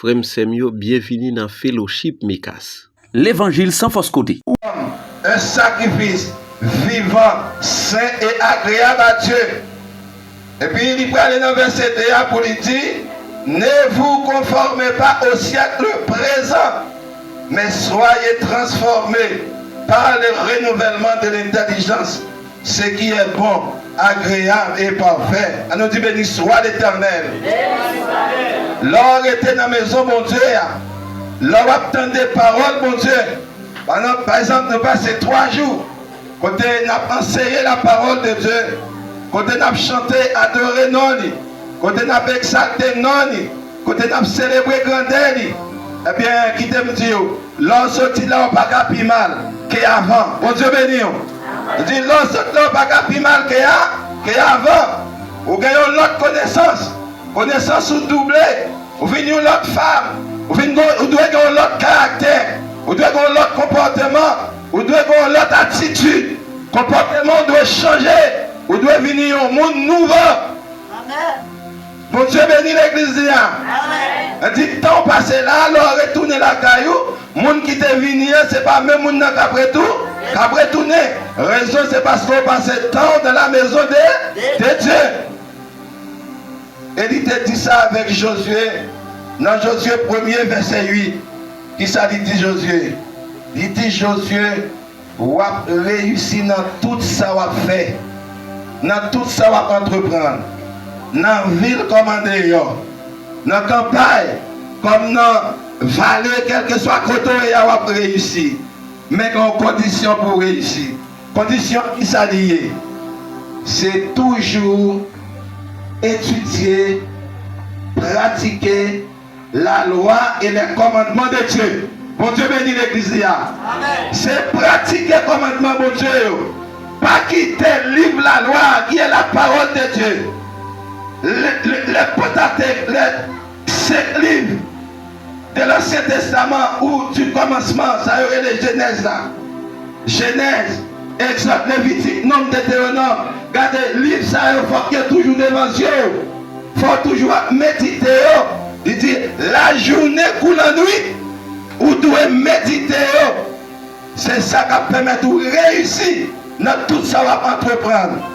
Frère Semio, bienvenue dans Fellowship Mikas. L'évangile sans fausse côté. Un sacrifice vivant, saint et agréable à Dieu. Et puis il va aller dans le verset 1 pour lui dire, ne vous conformez pas au siècle présent, mais soyez transformés par le renouvellement de l'intelligence, ce qui est bon, agréable et parfait. À nous dit béni soit l'Éternel. L'or était dans la maison, mon Dieu. L'or attendait des paroles, mon Dieu. Par exemple, nous passons 3 jours. Côté nous enseigné la parole de Dieu. Côté nous chanté, adoré non. Côté nous exalté non. Côté nous célébré grandeur. Eh bien, qui t'aime dire, l'or sorti là, on pas plus mal qu'avant. Mon Dieu béni. Il dit, l'or sorti là, on pas plus mal qu'avant. Vous gagnez l'autre connaissance. Connaissance ou doublé. Vous venez l'autre femme. Vous devez avoir l'autre caractère. Vous devez avoir l'autre comportement. Vous devez avoir l'autre attitude. Comportement doit changer. Vous devez venir un monde nouveau. Amen. Bon Dieu bénit l'église. Amen. Il dit, temps passé là, alors retourner la caillou. Monde qui est venu, ce n'est pas même monde qui après tout. Après tourner. Raison, c'est parce qu'on passe le temps dans la maison de Dieu. Et il te dit ça avec Josué. Dans Josué 1er, verset 8. Qui ça dit Josué? Il dit Josué, vous avez réussi dans tout ça vous avez fait. Dans tout ça vous avez entreprendre. Dans la ville comme en dehors. Dans la campagne, comme dans la vallée, quel que soit le côté, vous avez réussi. Mais en condition pour réussir. Condition qui s'allie. C'est toujours étudier, pratiquer la loi et les commandements de Dieu. Bon Dieu bénit l'église. C'est pratiquer les commandements de Dieu. Pas quitter le livre la loi qui est la parole de Dieu. Le Pentateuque, les 5 livres de l'Ancien Testament ou du commencement, ça y aurait les Genèse là. Genèse, Exode, Lévitique, Nombre, Deutéronome. Regardez, le livre ça, il faut qu'il y ait toujours devant Dieu. Il faut toujours méditer. Il dit, la journée coule en nuit, vous devez méditer. C'est ça qui permet de réussir dans tout ça qu'on va entreprendre.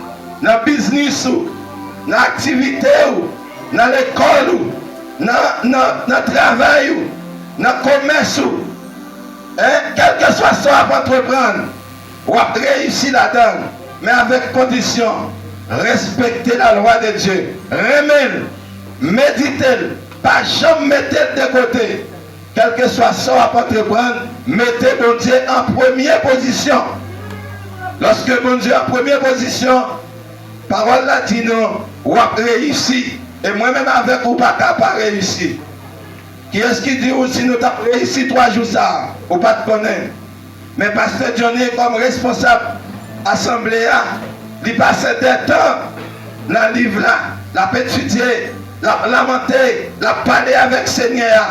Dans le business, dans l'activité, dans l'école, dans le travail, dans le commerce. Quel que soit ça qu'on va entreprendre, vous allez réussir là-dedans. Mais avec condition, respecter la loi de Dieu. Remède, méditez. Pas jamais mettre de côté. Quel que soit ça à entreprendre, mettez bon Dieu en première position. Lorsque bon Dieu en première position, parole là dit non, ou a réussi. Et moi-même avec vous pas capable réussir. Qui est-ce qui dit aussi nous avons réussi 3 jours ça, ou pas de connaître. Mais pasteur Johnny comme responsable assemblée, il passe des temps dans le livre là, la étudier. La lamenter, la parler avec le Seigneur.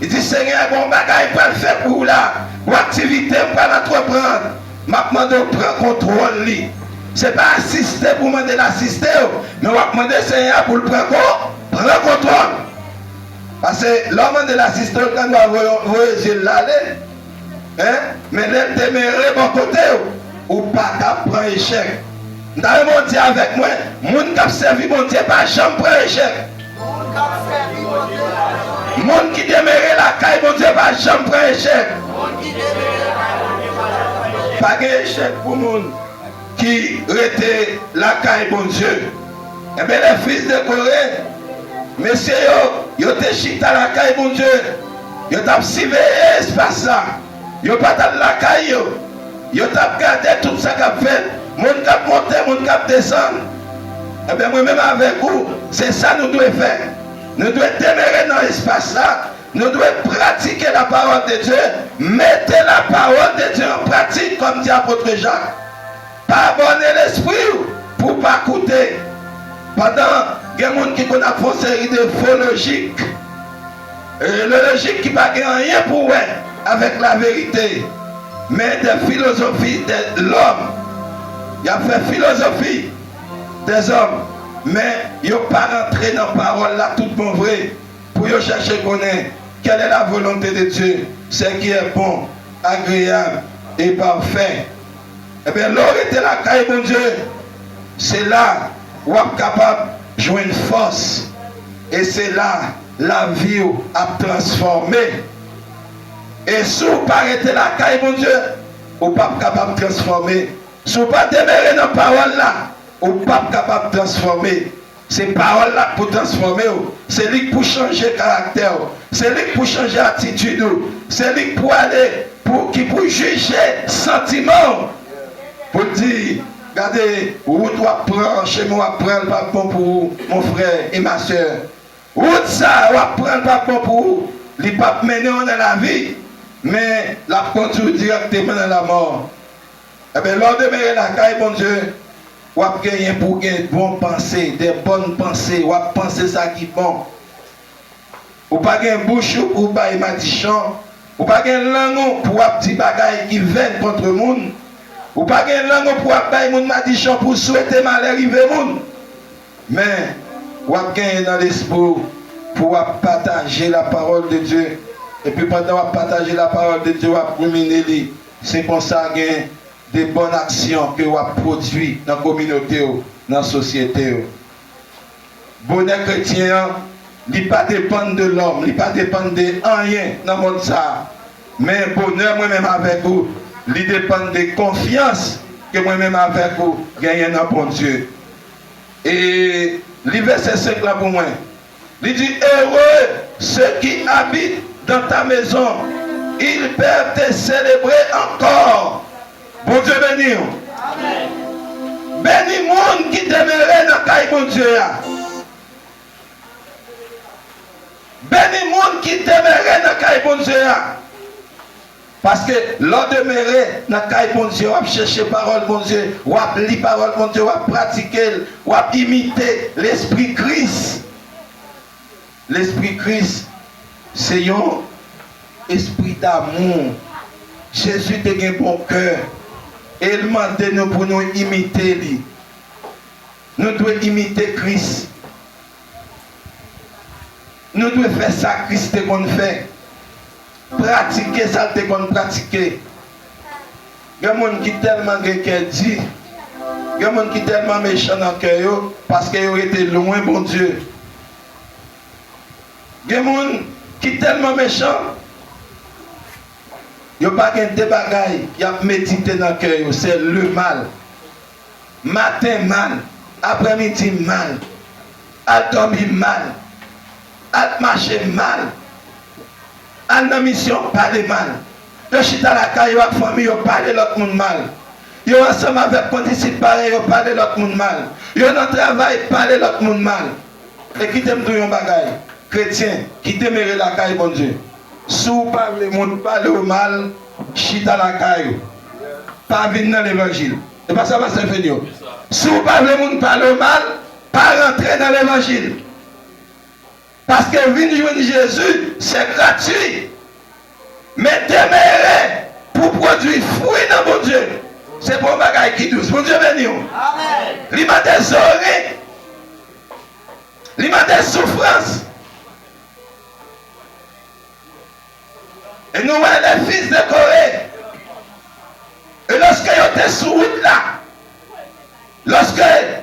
Il dit Seigneur, bon bagage, il va le faire pour vous là. Pour activité, il va l'entreprendre. Je demande de prendre contrôle. Ce n'est pas assister pour demander l'assister, mais je demande au Seigneur pour le prendre contrôle. Parce que l'homme de l'assister, quand on va l'aller, mais l'être téméraire bon côté, ou pas qu'à prendre échec. Dans le monde avec moi, les gens qui ont servi mon Dieu, pas jamais prendre échec. Monde qui démérait la caille, mon Dieu, va jamais prendre échec. Pas d'échec pour monde qui était la caille, mon Dieu. Et bien les fils de Corée, messieurs, ils ont chita la caille, mon Dieu. Ils ont surveillé l'espace là. Ils ont pas dans la caille. Ils ont gardé tout ça qu'ils ont fait. Monde qui a monté, monde qui a descendu. Et bien moi-même avec vous, c'est ça que nous devons faire. Nous devons demeurer dans l'espace là. Nous devons pratiquer la parole de Dieu. Mettez la parole de Dieu en pratique, comme dit l'apôtre Jacques. Pas abonner l'esprit pour ne pas écouter. Pendant il y a des gens qui connaissent une série de faux logiques. Le logique qui n'a rien pour eux avec la vérité. Mais des philosophies de l'homme. Il a fait philosophie des hommes. Mais ils n'ont pas rentré dans la parole là, tout bon vrai. Pour chercher à connaître quelle est la volonté de Dieu? C'est qui est bon, agréable et parfait. Eh bien, l'or était la caille, mon Dieu. C'est là où on est capable de jouer une force. Et c'est là la vie a transformé. Et si vous n'arrêtez la caille, mon Dieu, vous n'êtes pas capable de transformer. Si vous ne pas demeurer dans la parole là, vous n'êtes pas capable de transformer. Ces paroles là pour transformer, c'est lui pour changer caractère, c'est lui pour changer attitude, c'est lui pour aller, qui pour juger sentiment. Pour dire, regardez, route ou apprendre, chez moi, apprendre pas bon pour vous, mon frère et ma soeur. Route ça, ou apprendre pas bon pour vous, il ne pas mener dans la vie, mais la conduire directement dans la mort. Eh bien, lors de la caille, mon Dieu, ou à gagner pour gagner de bonnes pensées, des bonnes pensées, ou à penser ça qui est bon. Ou pas gagner bouche pour pas matichon, ou pas gagner langue pour dire bagaille qui viennent contre le monde. Ou pas gagner langue pour pas moun matichon pour souhaiter mal arriver monde. Mais ou à gagner dans l'esprit pour partager la parole de Dieu. Et puis pendant qu'on partager la parole de Dieu, on va ruminer. C'est pour ça que des bonnes actions que vous avez produites dans la communauté, dans la société. Bonheur chrétien, il ne pas dépendre de l'homme, il ne pas dépendre de rien dans le monde. Mais bonheur, moi-même avec vous, il dépend de confiance que moi-même avec vous gagnez dans bon Dieu. Et le verset 5 là pour moi, il dit heureux ceux qui habitent dans ta maison, ils peuvent te célébrer encore. Bon Dieu béni. Amen. Béni monde qui demeurait dans caille bon Dieu. Béni monde qui demeurait dans caille bon Dieu. Parce que l'on demeurait dans caille bon Dieu, on chercher parole bon Dieu, on lire parole bon Dieu, on pratiquer, on imiter l'esprit Christ. L'esprit Christ, c'est un esprit d'amour. Jésus a un bon cœur. Et il demande nous pour nous imiter lui. Nous devons imiter Christ. Nous devons faire ça Christ qu'on fait. Pratiquer ça qu'on pratiquer. Il y a des gens qui sont tellement dit. Il y a des gens qui sont tellement méchants dans le cœur parce qu'ils ont été loin bon Dieu. Il y a des gens qui sont tellement méchants. Il n'y a pas de bagaille, il y a médité dans le cœur, c'est le mal. Matin mal, après-midi mal, à dormir mal, à marcher mal, à la mission parler mal. Le chita la caille, la famille, il parle l'autre monde mal. Il ensemble avec condisciples pareil, il parle l'autre monde mal. Il dans le travail, il parle l'autre monde mal. Et qui t'aime tout un bagaille, chrétien, qui demeure la caille, bon Dieu. Si vous parlez, vous parlez au mal, chita la caille. Pas venir dans l'évangile. C'est pas ça, va se faire. Si vous parlez, vous parlez au mal, pas rentrer dans l'évangile. Parce que venir jouer Jésus, c'est gratuit. Mais demeurer pour produire fruit dans mon Dieu, c'est pour bagaille qui douce. Mon Dieu béni. Amen. Il m'a des oreilles. Il m'a des souffrances. Et nous, les fils de Corée, et lorsque ils étaient sur route là, lorsque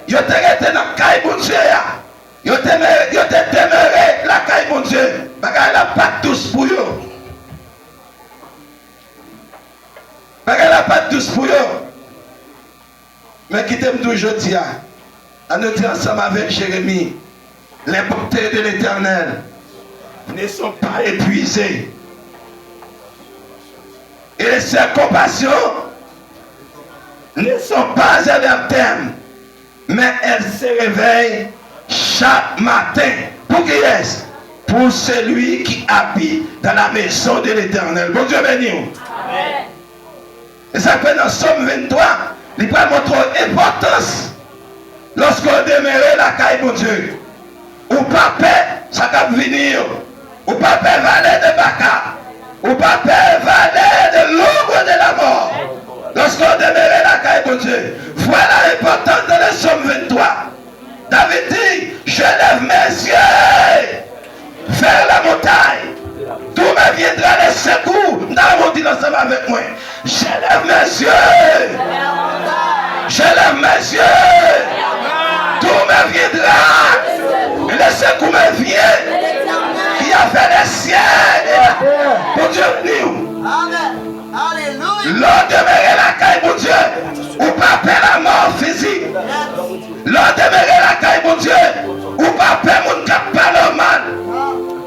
ils étaient restés dans la caille mon Dieu, ils étaient demeurés la caille mon Dieu, ils n'ont pas tous pour eux. Ils n'ont pas tous pour eux. Mais qui t'aime toujours dire, à nous dire ensemble avec Jérémie, les bontés de l'Éternel ne sont pas épuisées. Et ses compassions ne sont pas à leur terme, mais elles se réveillent chaque matin. Pour qui est-ce? Pour celui qui habite dans la maison de l'Éternel. Bon Dieu béni. Amen. Et ça fait dans Somme 23, il va montrer l'importance lorsqu'on demeure la caille, mon Dieu. Ou pas peur, ça va venir. Ou pas peur, valet de Baka. Ou pas peur, valet de l'ombre de la mort. Lorsqu'on demeure la caille, mon Dieu. Voilà l'importance de la Somme 23. David dit, je lève mes yeux vers la montagne. ensemble avec moi. J'élève mes yeux. J'élève mes yeux. Tout me viendra. Laissez qu'on me vienne. Qui a fait les ciels. Pour Dieu nous. L'on demeurait la caille, mon Dieu. Ou pas peur la mort physique. L'on demeurait la caille, mon Dieu. Ou pas peur mon cap mal.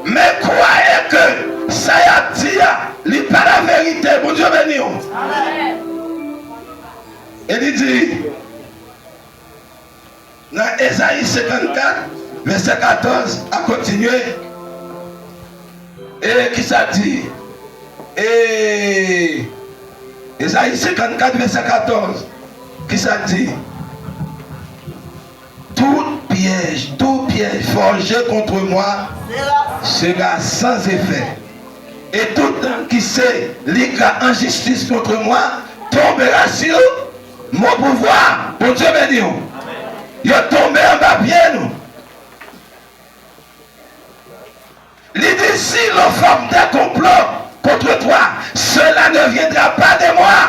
Mais croyez que ça y a dit, il n'est pas la vérité. Mon Dieu béni. Et il dit, dans Ésaïe 54, verset 14, à continuer. Et qui ça dit? Et Ésaïe 54, verset 14, qui ça dit? Tout piège forgé contre moi sera sans effet. Et tout homme qui sait l'égard en justice contre moi tombera sur mon pouvoir. Pour Dieu béni. Il est tombé en bas pied nous. Il dit si l'on forme des complots contre toi, cela ne viendra pas de moi.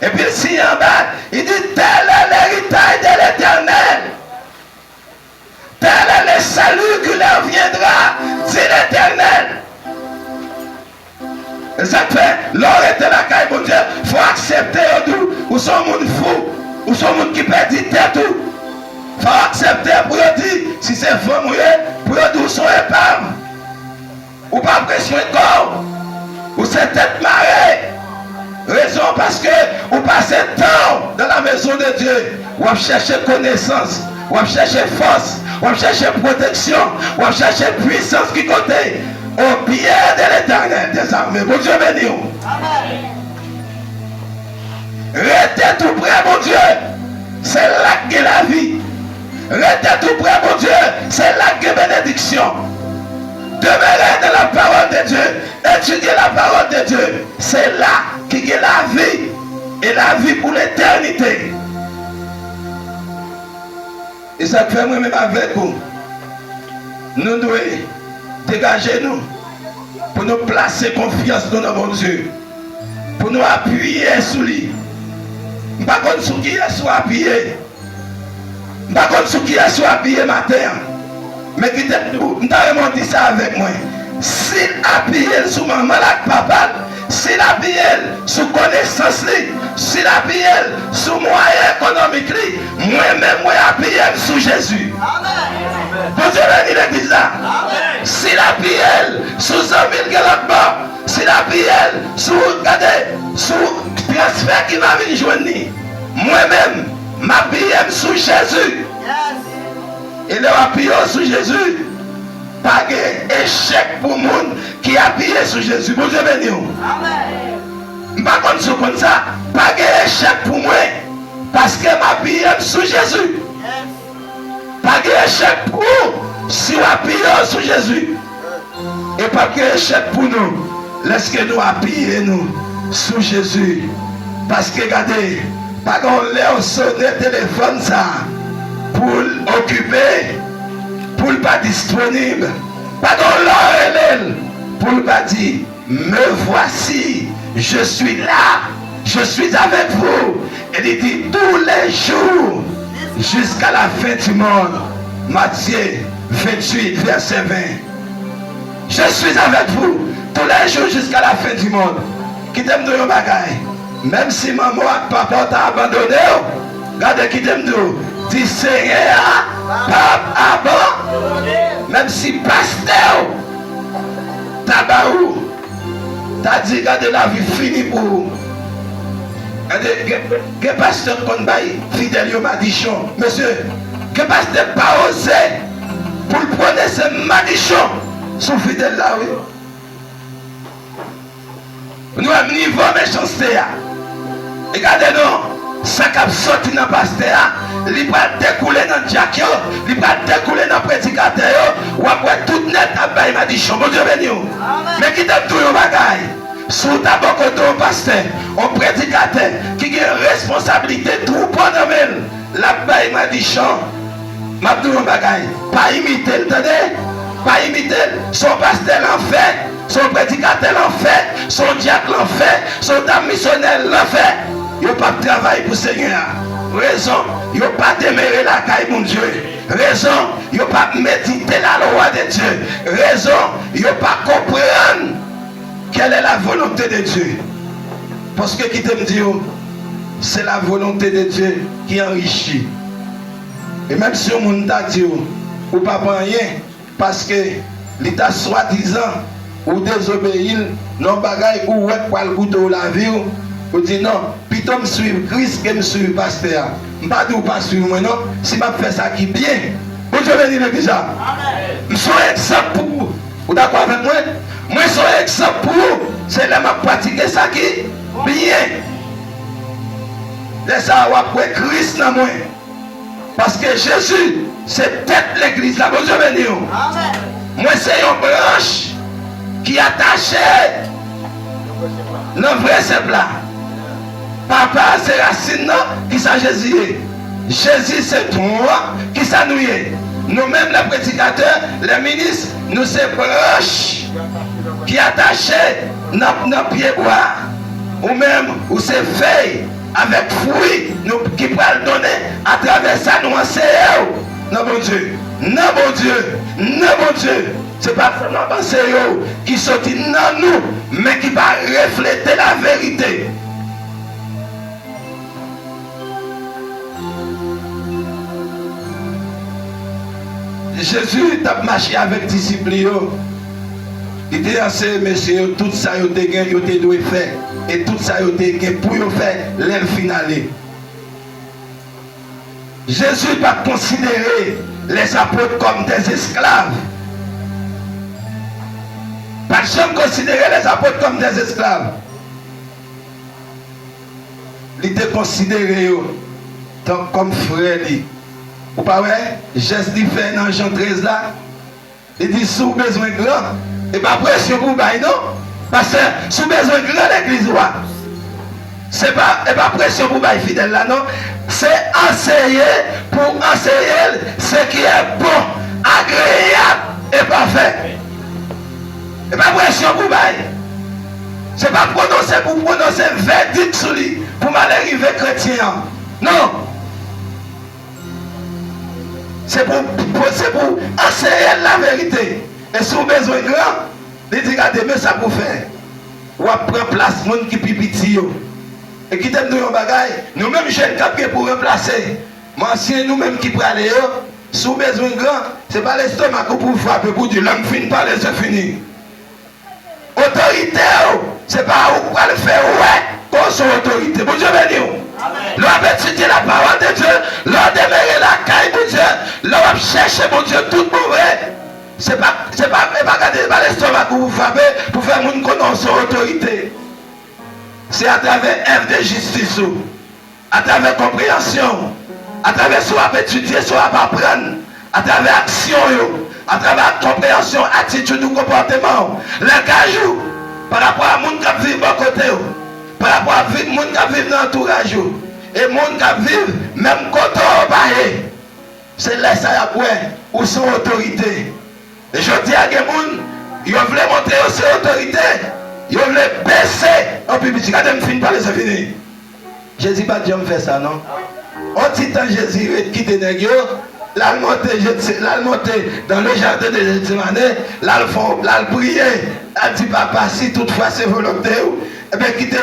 Et puis si en bas, il dit tel est l'héritage de l'Éternel. Tel est le salut qui leur viendra, dit l'Éternel. Et ça fait, l'or était la caille, mon Dieu, il faut accepter ou son monde fou, ou son monde qui perd du tête tout. Il faut accepter pour dire, si c'est faux, pour dire où sont épave. Ou pas pression de corps, ou c'est tête marée. Raison parce que vous passez temps dans la maison de Dieu. Vous cherchez connaissance, vous cherchez force, vous cherchez protection, vous cherchez puissance qui côté au pied de l'Éternel des armées. Bon Dieu béni. Restez tout près, mon Dieu. C'est là que la vie. Restez tout près, mon Dieu. C'est là que bénédiction. Demeurez dans la parole de Dieu. Étudiez la parole de Dieu. C'est là qu'il y a la vie. Et la vie pour l'éternité. Et ça fait moi-même avec vous. Nous devons dégager nous. Pour nous placer confiance dans notre Dieu. Pour nous appuyer sur lui. Je ne sais pas sur qui est soit appuyé. Je ne sais pas sur qui est soit appuyé matin. Mais qui t'a dit ça avec moi. S'il appuie sur maman et papa, s'il appuie sur connaissance, s'il appuie sur moyen économique, moi-même, moi appuie sur Jésus. Vous avez l'église là. S'il appuie sur 100 000 galopes, s'il appuie sur, regardez, sur transfert qui va venir joindre, moi-même, m'appuie sur Jésus. Et le appuyé sur Jésus, pas d'échec pour le monde qui appuie sur Jésus. Bon Dieu béni. Amen. Par contre, comme ça, pas d'échec pour moi, parce que m'appuie sur Jésus. Pas d'échec pour si on appuie sur Jésus. Et pas d'échec pour nous. Laissez nous appuyer nous sur Jésus. Parce que regardez, pas qu'on leur sonne le téléphone ça. Pour occuper, pour ne pas disponible, pas dans l'heure, pour ne pas dire, me voici, je suis là, je suis avec vous. Et il dit tous les jours, jusqu'à la fin du monde. Matthieu 28, verset 20. Je suis avec vous, tous les jours jusqu'à la fin du monde. Qui t'aime de yon bagaille. Même si maman et papa t'a abandonné, regardez qui t'aime de dis Seigneur, papa, même si pasteur, tabaou, t'as dit regardez la vie finie pour vous. Que pasteur qu'on baille, fidèle madichon, monsieur, que pasteur pas osé pour le prendre ce madichon, son fidèle là, oui. Nous avons un niveau de méchanceté. Regardez-nous. Ça qui a sorti dans le pasteur, il va découler dans le diacre, il va découler dans le prédicateur, ou après tout net, il m'a dit, bon Dieu béni. Mais qui t'a tout le bagaille? Sous ta boque de pasteur, un prédicateur qui a une responsabilité tout pour nous. Là-bas, il m'a dit, m'a dit le bagaille. Pas imiter, entendez? Pas imiter, son pasteur en fait. Son prédicateur en fait, son diacre l'en fait, son dame missionnaire l'en fait. Ils n'ont pas travaillé pour le Seigneur. Raison, ils n'ont pas déméré la caille, mon Dieu. Raison, ils n'ont pas médité la loi de Dieu. Raison, ils n'ont pas compris quelle est la volonté de Dieu. Parce que qui t'aime dire, c'est la volonté de Dieu qui enrichit. Et même si on t'a dit, ou pas rien, parce que l'État soi-disant, ou désobéir, non bagaille, ou ouais, quoi le goûter la vie, ou dit non, plutôt me suivre Christ que me suivre pasteur. Je ne pas dire pas suivre moi, non, si je fais ça qui est bien. Vous avez dit l'église. Je suis un exemple pour vous. Vous d'accord avec moi? Moi, je suis un exemple pour vous. C'est là que je pratique ça qui est bien. Laissez avoir Christ dans moi. Parce que Jésus, c'est peut-être l'église là. Vous avez dit. Moi, c'est une branche qui est attachée dans le vrai simple là. Papa, c'est racine qui sont Jésus. Jésus, c'est toi qui s'en nous. Nous-mêmes, les prédicateurs, les ministres, nous sommes proches qui attachés dans nos pieds bois. Ou même, ou c'est feuilles avec fruits qui peuvent le donner à travers ça, nous enseignons. Non, bon Dieu. Non, bon Dieu. Non, bon Dieu. Ce n'est pas seulement penser qui sortit dans nous, mais qui va refléter la vérité. Jésus a marché avec disciples. Il dit à ces messieurs, tout ça, il doit faire. Et tout ça, il doit pour faire l'heure finale. Jésus va considérer les apôtres comme des esclaves. Pas jamais considérer les apôtres comme des esclaves. Il était considéré comme frère. Ou pas vrai? Geste qu'il fait dans Jean 13 là. Il dit sous besoin grand. Et pas pression pour vous, non? Parce que sous besoin grand l'église, c'est pas pression pour vous, fidèle là, non? C'est enseigner pour enseigner ce qui est bon, agréable et parfait. Et pas pression pour vous. C'est pas prononcer pour prononcer verdict sur lui, pour mal arriver chrétien. Non. C'est pour enseigner la vérité. Et si vous avez besoin de grand, il dit regardez, ça pour faire. Ou prendre place, monde qui pipiti. Et qui t'aime nous un bagaille, nous-mêmes jeunes qui pour remplacer. Mais anciens nous-mêmes qui prennent aller, si vous avez besoin de grand, ce n'est pas l'estomac pour frapper pour dire l'homme finit pas, c'est fini. Autorité, ce n'est pas où pour le faire, ouais, qu'on soit autorité. Bon Dieu béni. L'on va étudier la parole de Dieu, l'on va démarrer la caille de Dieu, l'on va chercher mon Dieu tout mauvais. C'est pas garder l'estomac pour vous frapper, pour faire mon connaître son autorité. C'est à travers œuvre de justice, à travers compréhension, à travers ce qu'on va étudier, ce qu'on va apprendre, à travers action, à travers compréhension, attitude ou comportement, langage, par rapport à mon qui vit à côté, par rapport à mon qui vit dans l'entourage, et mon qui vit même côté au bail. C'est là ça y a quoi, ou son autorité. Et je dis à des gens, ils veulent montrer aussi l'autorité, ils veulent baisser. En public, quand ils finissent par les finir. Jésus pas Dieu me fait ça, non? En titan Jésus quitte les nègres, là il monte dans le jardin de Gethsémane, là il prier, elle dit papa, si toutefois c'est volontaire, eh bien quitter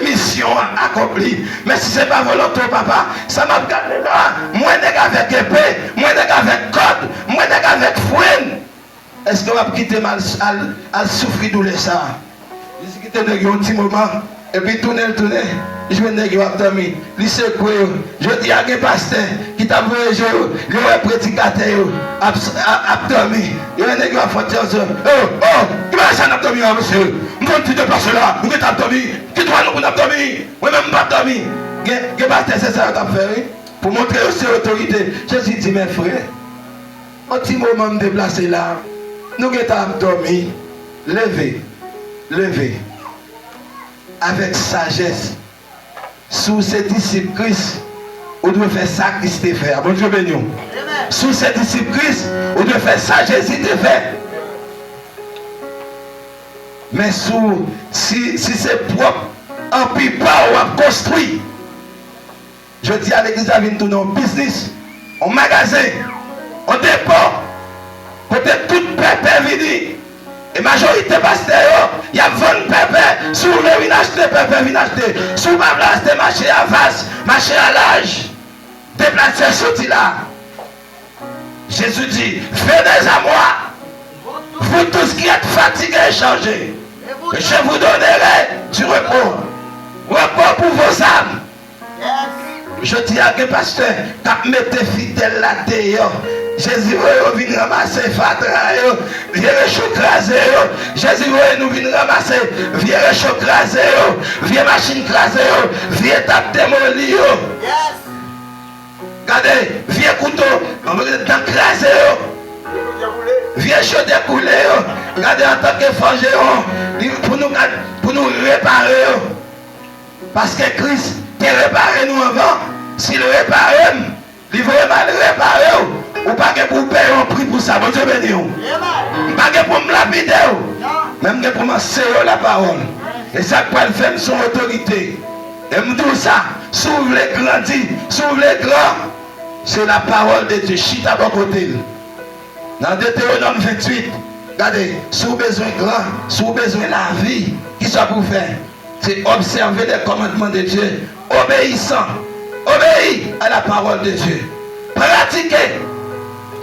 mission accomplie. Mais si ce n'est pas volontaire, papa, ça m'a gardé là. Moi, avec épée, moi, avec code, moi, avec fouine. Est-ce qu'on va quitter mal à souffrir de ça? Je quitte un petit moment, et puis tourner, je vais négocier avec lui. Il sait quoi? Je dis à un pasteur qui t'a vu, je vais prédicateur, abdomen. Il va négocier avec lui. Oh, il va essayer d'abdomen, monsieur. Je vais te déplacer là, je vais t'abdomen. Qui doit nous abdomen? Moi-même, pas abdomen. Le pasteur, c'est ça que tu as fait, pour montrer aussi l'autorité. Jésus dit, mes frères, un petit moment me déplacer là, nous avons abdomen, levez. Avec sagesse, sous ces disciples Christ, on doit faire ça Christ te fait. Bon Dieu béni. Sous ces disciples Christ, on doit faire ça Jésus te fait. Mais si c'est propre, en pipa ou en construit, je dis à l'église à venir tourner en business, en magasin, en dépôt, peut-être tout pépé vini. Et majorité pasteur, il y a 20 pépé. Si vous voulez acheter pépé, venez acheter. Si vous voulez acheter marché à vase, marché à l'âge, déplacez sorti là. Jésus dit, venez à moi, vous tous qui êtes fatigués et changés, et je vous donnerai du repos. Repos pour vos âmes. Je dis à que pasteur, quand mettez fidèle la terre, Jésus vient ramasser fatra, vient écraser, Jésus nous vient ramasser, vient écraser, vient machine craser, vient tape démolir. Regardez, viens couteau, on va craser, viens chaud découler. Regardez en tant que forgeron, pour nous réparer. Parce que Christ t'a réparé nous avant. S'il répare, il va mal réparer. Ou pas que pour payer un prix pour ça. Bon Dieu béni. Pas que pour me lapider. Même que pour m'enseigner la parole. Et ça peut le faire son autorité. Et me dit ça, s'ouvre les grandis, s'ouvre les grands. C'est la parole de Dieu. Chita à bon côté. Dans Deutéronome 28, regardez, si vous avez besoin de grand, si vous avez besoin de la vie, qui soit pour faire? C'est observer les commandements de Dieu, obéissant, obéir à la parole de Dieu, pratiquer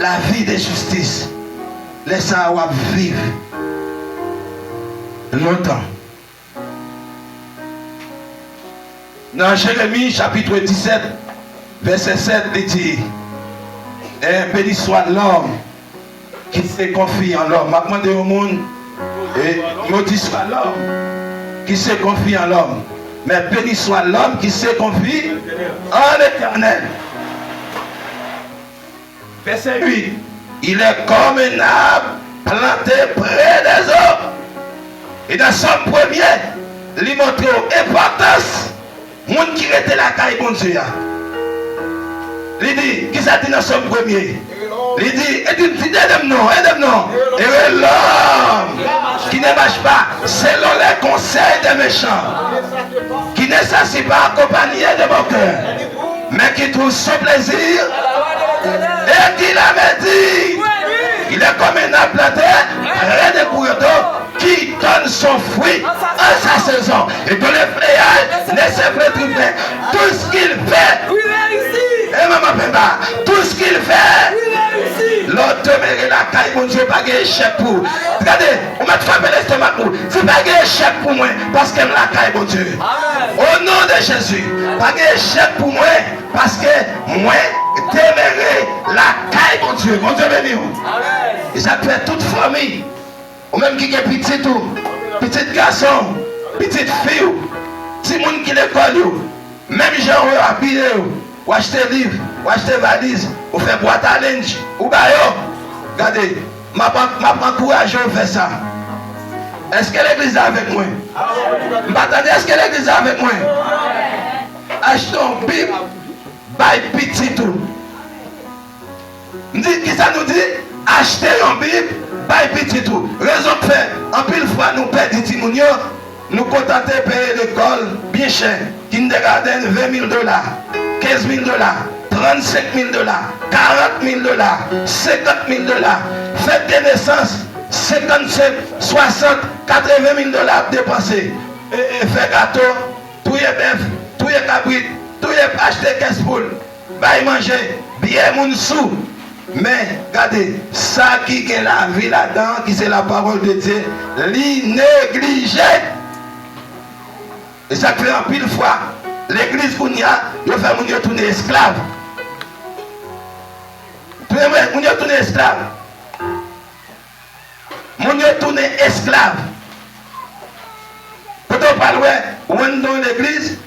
la vie de justice, laissez avoir vivre longtemps. Dans Jérémie chapitre 17, verset 7, il dit, béni soit l'homme qui se confie en l'homme. Je demande au monde, et maudit soit l'homme qui se confie en l'homme. Mais béni soit l'homme qui se confie en l'Éternel. Verset 8. Il est comme un arbre planté près des eaux. Et dans son premier, il montre l'importance de monde qui était la caille bon Dieu. Il dit, qui ça dit dans son premier? Il dit, aidez-moi, aidez-moi. Et l'homme qui ne marche pas selon les conseils des méchants, qui ne s'assied pas accompagné de mon cœur, mais qui trouve son plaisir, et qui l'avait dit, il est comme un arbre planté près des cours d'eau, qui donne son fruit en sa saison. Et dans les feuillages ne se fait tromper. Tout ce qu'il fait, et maman Pemba, tout ce qu'il fait, l'autre demeurer la caille, mon Dieu, pas d'échec pour. Regardez, on m'a frappé l'estomac pour. C'est pas d'échec pour moi, parce que la caille, mon Dieu. Au nom de Jésus, pas d'échec pour moi, parce que moi, demeurer la caille, mon Dieu. Mon Dieu béni. Et ça peut être toute famille. Ou même qui est petit tout, petit garçon, petite fille, si monde qui l'école, même gens habillé, ou acheter livre, ou acheter valise, ou faire boîte à linge, ou bayo. Regardez, m'a encouragé à faire ça. Est-ce que l'église est avec moi? M'attendez, est-ce que l'église est avec moi? Achetons une Bible, by petit tout. Qui ça nous dit? Acheter une Bible. Pas petit tout. Raison de faire, en pile fois nous perdons des timounions, nous contenter de payer l'école bien cher, kindergarten $20,000, $15,000, $35,000, $40,000, $50,000, fête de naissance, 55, 60, $80,000 dépensés. Et faire gâteau, tout est bœuf, tout est cabrit, tout est acheter caisse poule, bail manger, bien moun sou. Mais, regardez, ça qui est la vie là-dedans, qui c'est la parole de Dieu, l'y négligé. Et ça fait un pile fois, l'église qu'on y a, il fait mon Dieu tourner esclave. Mon Dieu tourner esclave. Mon Dieu tourner esclave. Quand on parle, on est dans l'église,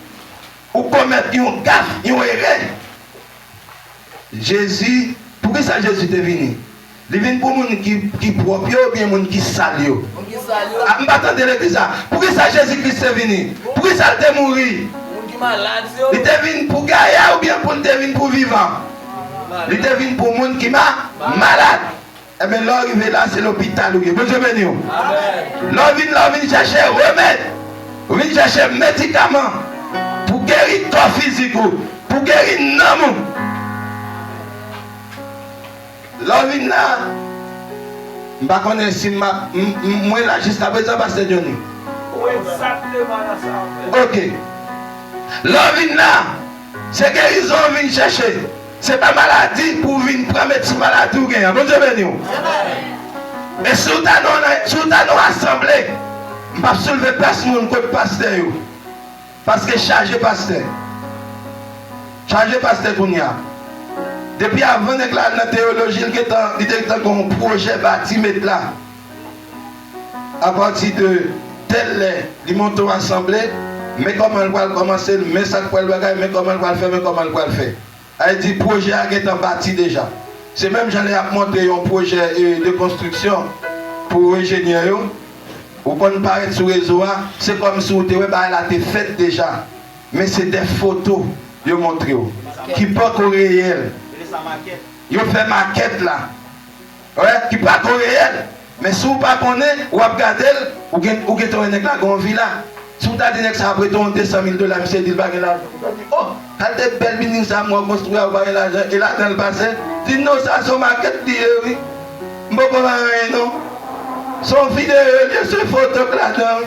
ou commettre une gaffe, une erreur. Jésus, pourquoi ça Jésus est venu? Il vient pour les gens qui propres ou bien les gens qui salent. Je ne pas attendre l'église. Pourquoi ça Jésus-Christ est venu? Pourquoi ça est mort? Il est venu pour Gaïa ou bien pour vivant? Il est venu pour les gens qui sont malades. Eh bien, l'arrivée là, c'est l'hôpital. Bon Dieu béni. L'on vient chercher remède. On vient chercher médicaments pour guérir ton physique, pour guérir l'homme. L'on vient là. Je ne sais pas si moi là, jusqu'à présent, Pasteur Johnny. Ok. L'on vient là. C'est guérison qu'on vient chercher. Ce n'est pas maladie pour venir prendre une maladie ou rien. Bon Dieu béni. Mais si vous avez assemblé, je ne vais pas soulever personne comme pasteur. Parce que chargé pasteur. Chargé pasteur qu'on y a. Depuis avant de la théologie, il était un projet bâti mettre là. À partir de tel les montants assemblés, mais comment elle va commencer, mais ça quoi le bagage, mais comment elle va le faire, mais comment elle va le faire. Elle dit projet a été bâti déjà. C'est même j'allais monter un projet de construction pour ingénieur. Ou quand on paraît sur le réseau, c'est comme si elle a été faite déjà. Mais c'est des photos de montrer qui pas au réel. Ils fait maquette là. Ouais, qui pas au réel. Mais si vous ne connaissez pas, vous regardez, vous avez une villa. Si vous avez dit que ça après $200 000, monsieur dit que l'argent. Oh, quand des belles ministres à moi construire avec l'argent, et là dans le passé, dit non, ça c'est maquette, oui. Je ne sais pas non. Son vidéo, sur photo là-dedans.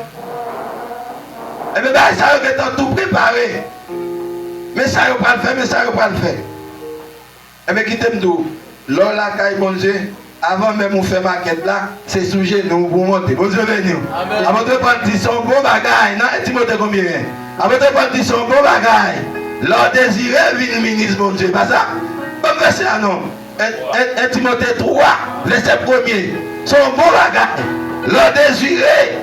Et bien, ça est tout préparé. Mais ça, il ne pas le faire, mais ça, il ne pas le faire. Et bien, quittez-moi d'où. Là, la caille, bon Dieu. Avant même de faire maquette là, c'est sujet nous pour monter. Bon Dieu béni. Avant de prendre son bon bagage, non, Timothée combien? Avant de prendre son bon bagage, leur désiré vient ministre, bon Dieu, pas ça? Bon verset non. Et Timothée 3, verset 1er. Son bon bagage, leur désiré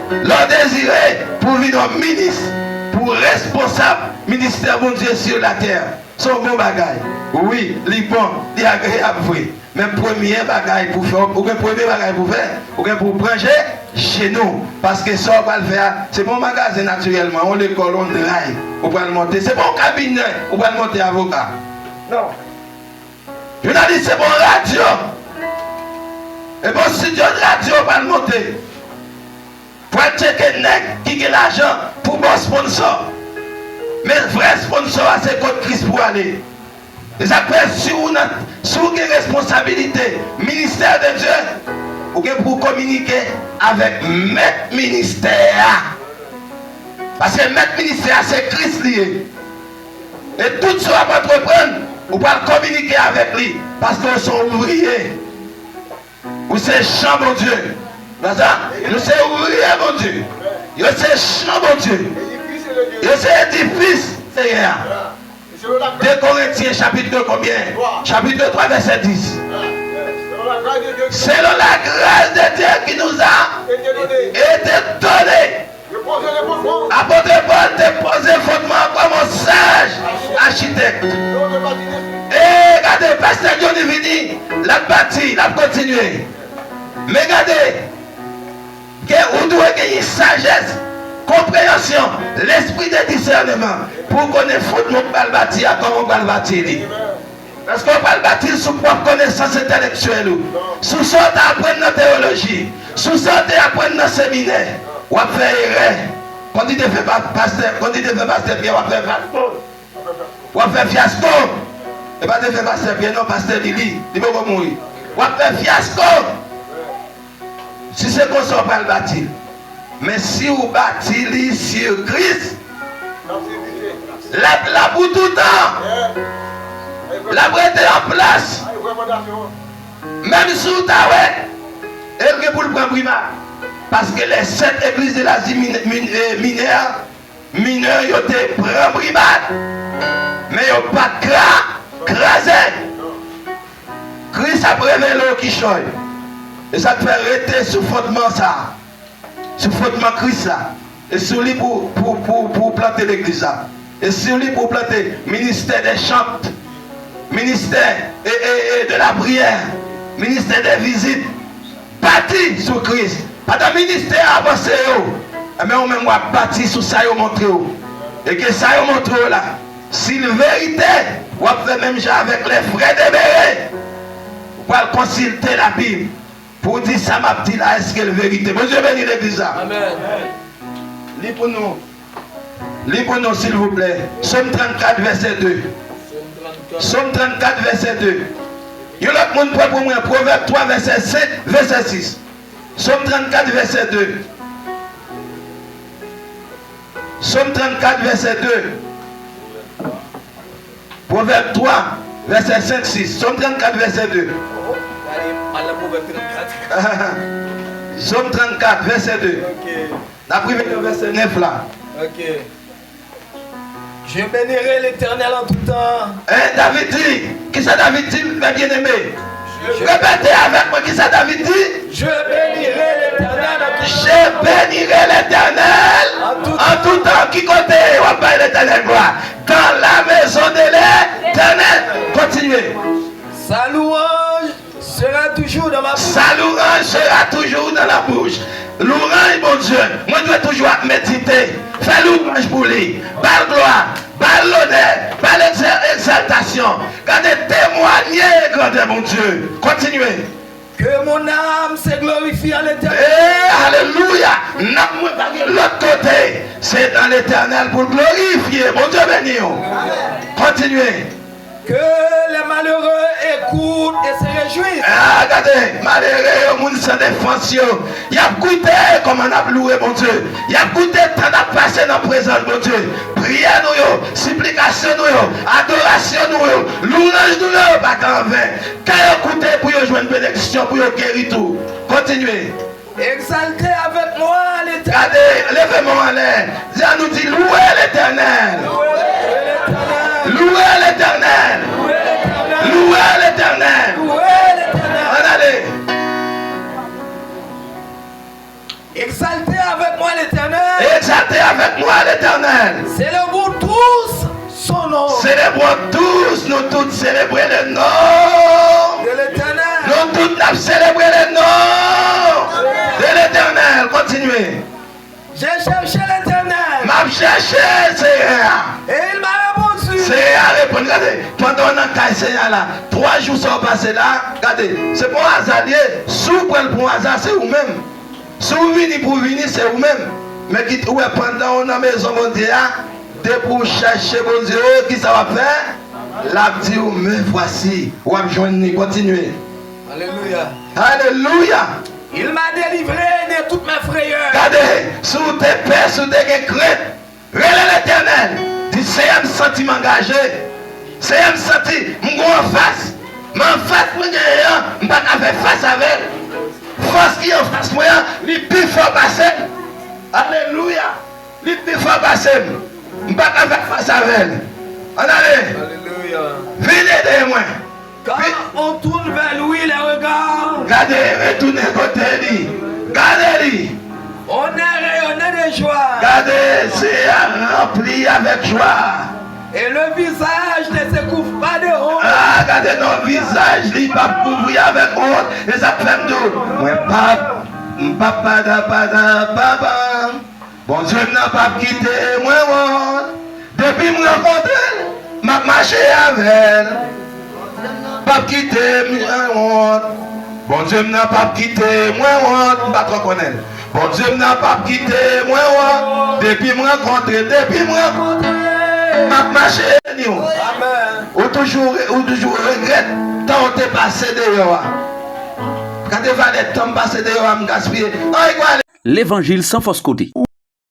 pour venir ministre, pour responsable ministère bon Dieu sur la terre. Son bon bagage. Oui, il bon, il agréable, oui. Mais premier bagage pour faire, ou bien premier bagage pour faire, ou bien pour prendre chez nous. Parce que ça, on va le faire. C'est mon magasin naturellement. On l'école, on drive. On va le monter. C'est mon cabinet. On va le monter avocat. Non. Je vous ai dit, c'est mon radio. Et mon studio de radio, on va le monter. Pour checker qui a l'argent pour mon sponsor. Mais le vrai sponsor, c'est contre Christ pour aller. Et ça fait sur une responsabilité, ministère de Dieu, ou pour communiquer avec maître ministère. Parce que maître ministère, c'est Christ lié. Et tout ça va entreprendre, ou pas communiquer avec lui, parce qu'ils sont ouvriers. Ou c'est champ, mon Dieu. Nous sommes ouvriers, mon Dieu. Nous sommes champ, mon Dieu. Nous sommes édifices, Seigneur. 2 Corinthiens chapitre combien? Chapitre 3 verset 10. Selon la grâce de Dieu qui nous a été donnée. Apôtre Paul déposé fondement comme un sage architecte. Et regardez, Pasteur Johnny vini, l'a bâti, l'a continué. Mais regardez, vous devez gagner sagesse, compréhension, l'esprit de discernement pour connaître fondement pour le bâtir, comment on va le bâtir. Parce qu'on va le bâtir sous propre connaissance intellectuelle. Sous ça, on apprend la théologie. Sous ça, on apprend le séminaire. On va faire erreur. Quand il fait pasteur, quand il fait pasteur Pierre, on va faire fiasco. On va faire fiasco. Et pas de faire pasteur Pierre, non, pasteur Lili. Il va mourir. On va faire fiasco. Si c'est comme ça, on va le bâtir. Mais si vous bâtissez sur Christ, la bout tout le temps, la boîte est en place. Même si vous avez, elle est pour le prendre primaire. Parce que les 7 églises de l'Asie mineure, ils ont été pris primaire. Mais ils n'ont pas crasé. Christ a prévenu l'eau qui choye. Et ça te fait arrêter sous fondement ça. Sous fondement Christ là. Et sur lui pour planter l'église là. Et sur lui pour planter ministère des chants. Ministère et de la prière. Ministère des visites. Bâti sur Christ. Pas de ministère avancé. Mais on même bâti sur ça et montré. Et que ça et montré là. Si la vérité, on va faire même avec les frères de Béré. On va consulter la Bible. pour dire ça m'a dit là, est-ce que c'est la vérité? Bon Dieu bénit l'église là. Amen. Lis pour nous. Lis pour nous s'il vous plaît. Somme 34 verset 2. Somme 34 verset 2. Il y a l'autre monde pour moi. Proverbe 3 verset 5 verset 6. Somme 34 verset 2. Somme 34 verset 2. Proverbe 3 verset 5 6. Somme 34 verset 2. Somme 34 verset 2. La première verset 9 là. Ok. Je bénirai l'Éternel en tout temps. David dit, qui ça David dit, mes bien-aimés? Répétez avec moi, qui ça David dit? Je bénirai l'Éternel en tout temps. Je bénirai l'Éternel en tout temps. Qui côté? On va parler l'Éternel gloire. Dans la maison de l'Éternel. Continuez. Sa louange sera toujours dans ma bouche. Sa louange sera toujours dans la bouche. Louange, mon Dieu. Moi, je dois toujours méditer. Fais louange pour lui. Bal gloire, bal l'honneur, bal exaltation. Gardez témoigner, grandeur, mon Dieu. Continuez. Que mon âme se glorifie en l'Éternel. Alléluia. L'autre côté, c'est dans l'Éternel pour glorifier. Mon Dieu béni. Continuez. Que les malheureux écoutent et se réjouissent. Regardez, malheureux, au monde sans défense. Il y a goûté comme on a loué, mon Dieu. Il y a goûté tant de passer dans la présence, mon Dieu. Prière nous, supplication nous, adoration nous, louange nous, pas qu'en vain. Quand écoutez pour jouer une bénédiction, pour guérir tout. Continuez. Exaltez avec moi l'Éternel. Regardez, levez-moi en l'air. Dieu nous dit louez l'Éternel. Louez l'Éternel. Louez l'Éternel. En allez. Exaltez avec moi l'Éternel. Exaltez avec moi l'Éternel. Célébrons tous son nom. Célébrons tous, nous tous célébrer le nom De l'Éternel. Nous tous nous célébrer le nom de l'Éternel. Continuez. J'ai cherché l'Éternel. M'a cherché, Seigneur. Et il m'a répondu. Seigneur répond. Regardez, pendant on a caillé Seigneur là, 3 jours sont passés là. Regardez, c'est pour un hasard. Si vous prenez pour un hasard, c'est vous-même. Si vous venez pour venir, c'est vous-même. Mais qui est pendant on a maison, mon Dieu, de pour chercher, mon Dieu, qui ça va faire? La dit, me voici. Ou à joindre, continuez. Alléluia. Alléluia. Il m'a délivré de toutes mes frayeurs. Regardez, sous tes peurs, sous tes craintes, relève l'Éternel. Dis, c'est un sentiment engagé. C'est un sentiment, mon en face. Mais en face, je ne peux pas faire face avec. Force qui est en face, moi, les plus fort passer. Alléluia. Les plus fort passer. Je ne peux pas faire face avec. On allez. Alléluia. Venez de moi. Quand on tourne vers lui les regards, Regardez, retournez côté lui. Regardez-lui. on est rayonné de joie. Regardez, c'est rempli avec joie. Et le visage ne se couvre pas de honte. Ah, regardez nos visages, il va couvrir avec honte. Et ça fait tout. Moi, papa, papa. Bon Dieu n'a pas quitté moi. Depuis me rencontrer, m'a marché avec elle. Pas quitté moi. Bon Dieu n'a pas quitté moi. Pas trop connaître. Bon Dieu n'a pas quitté moi. Depuis me rencontrer, m'a marché. Amen. Ou toujours regrette tant on t'est passé dehors. Quand tu vas les temps passer dehors, me gaspiller. L'évangile sans fausse côté.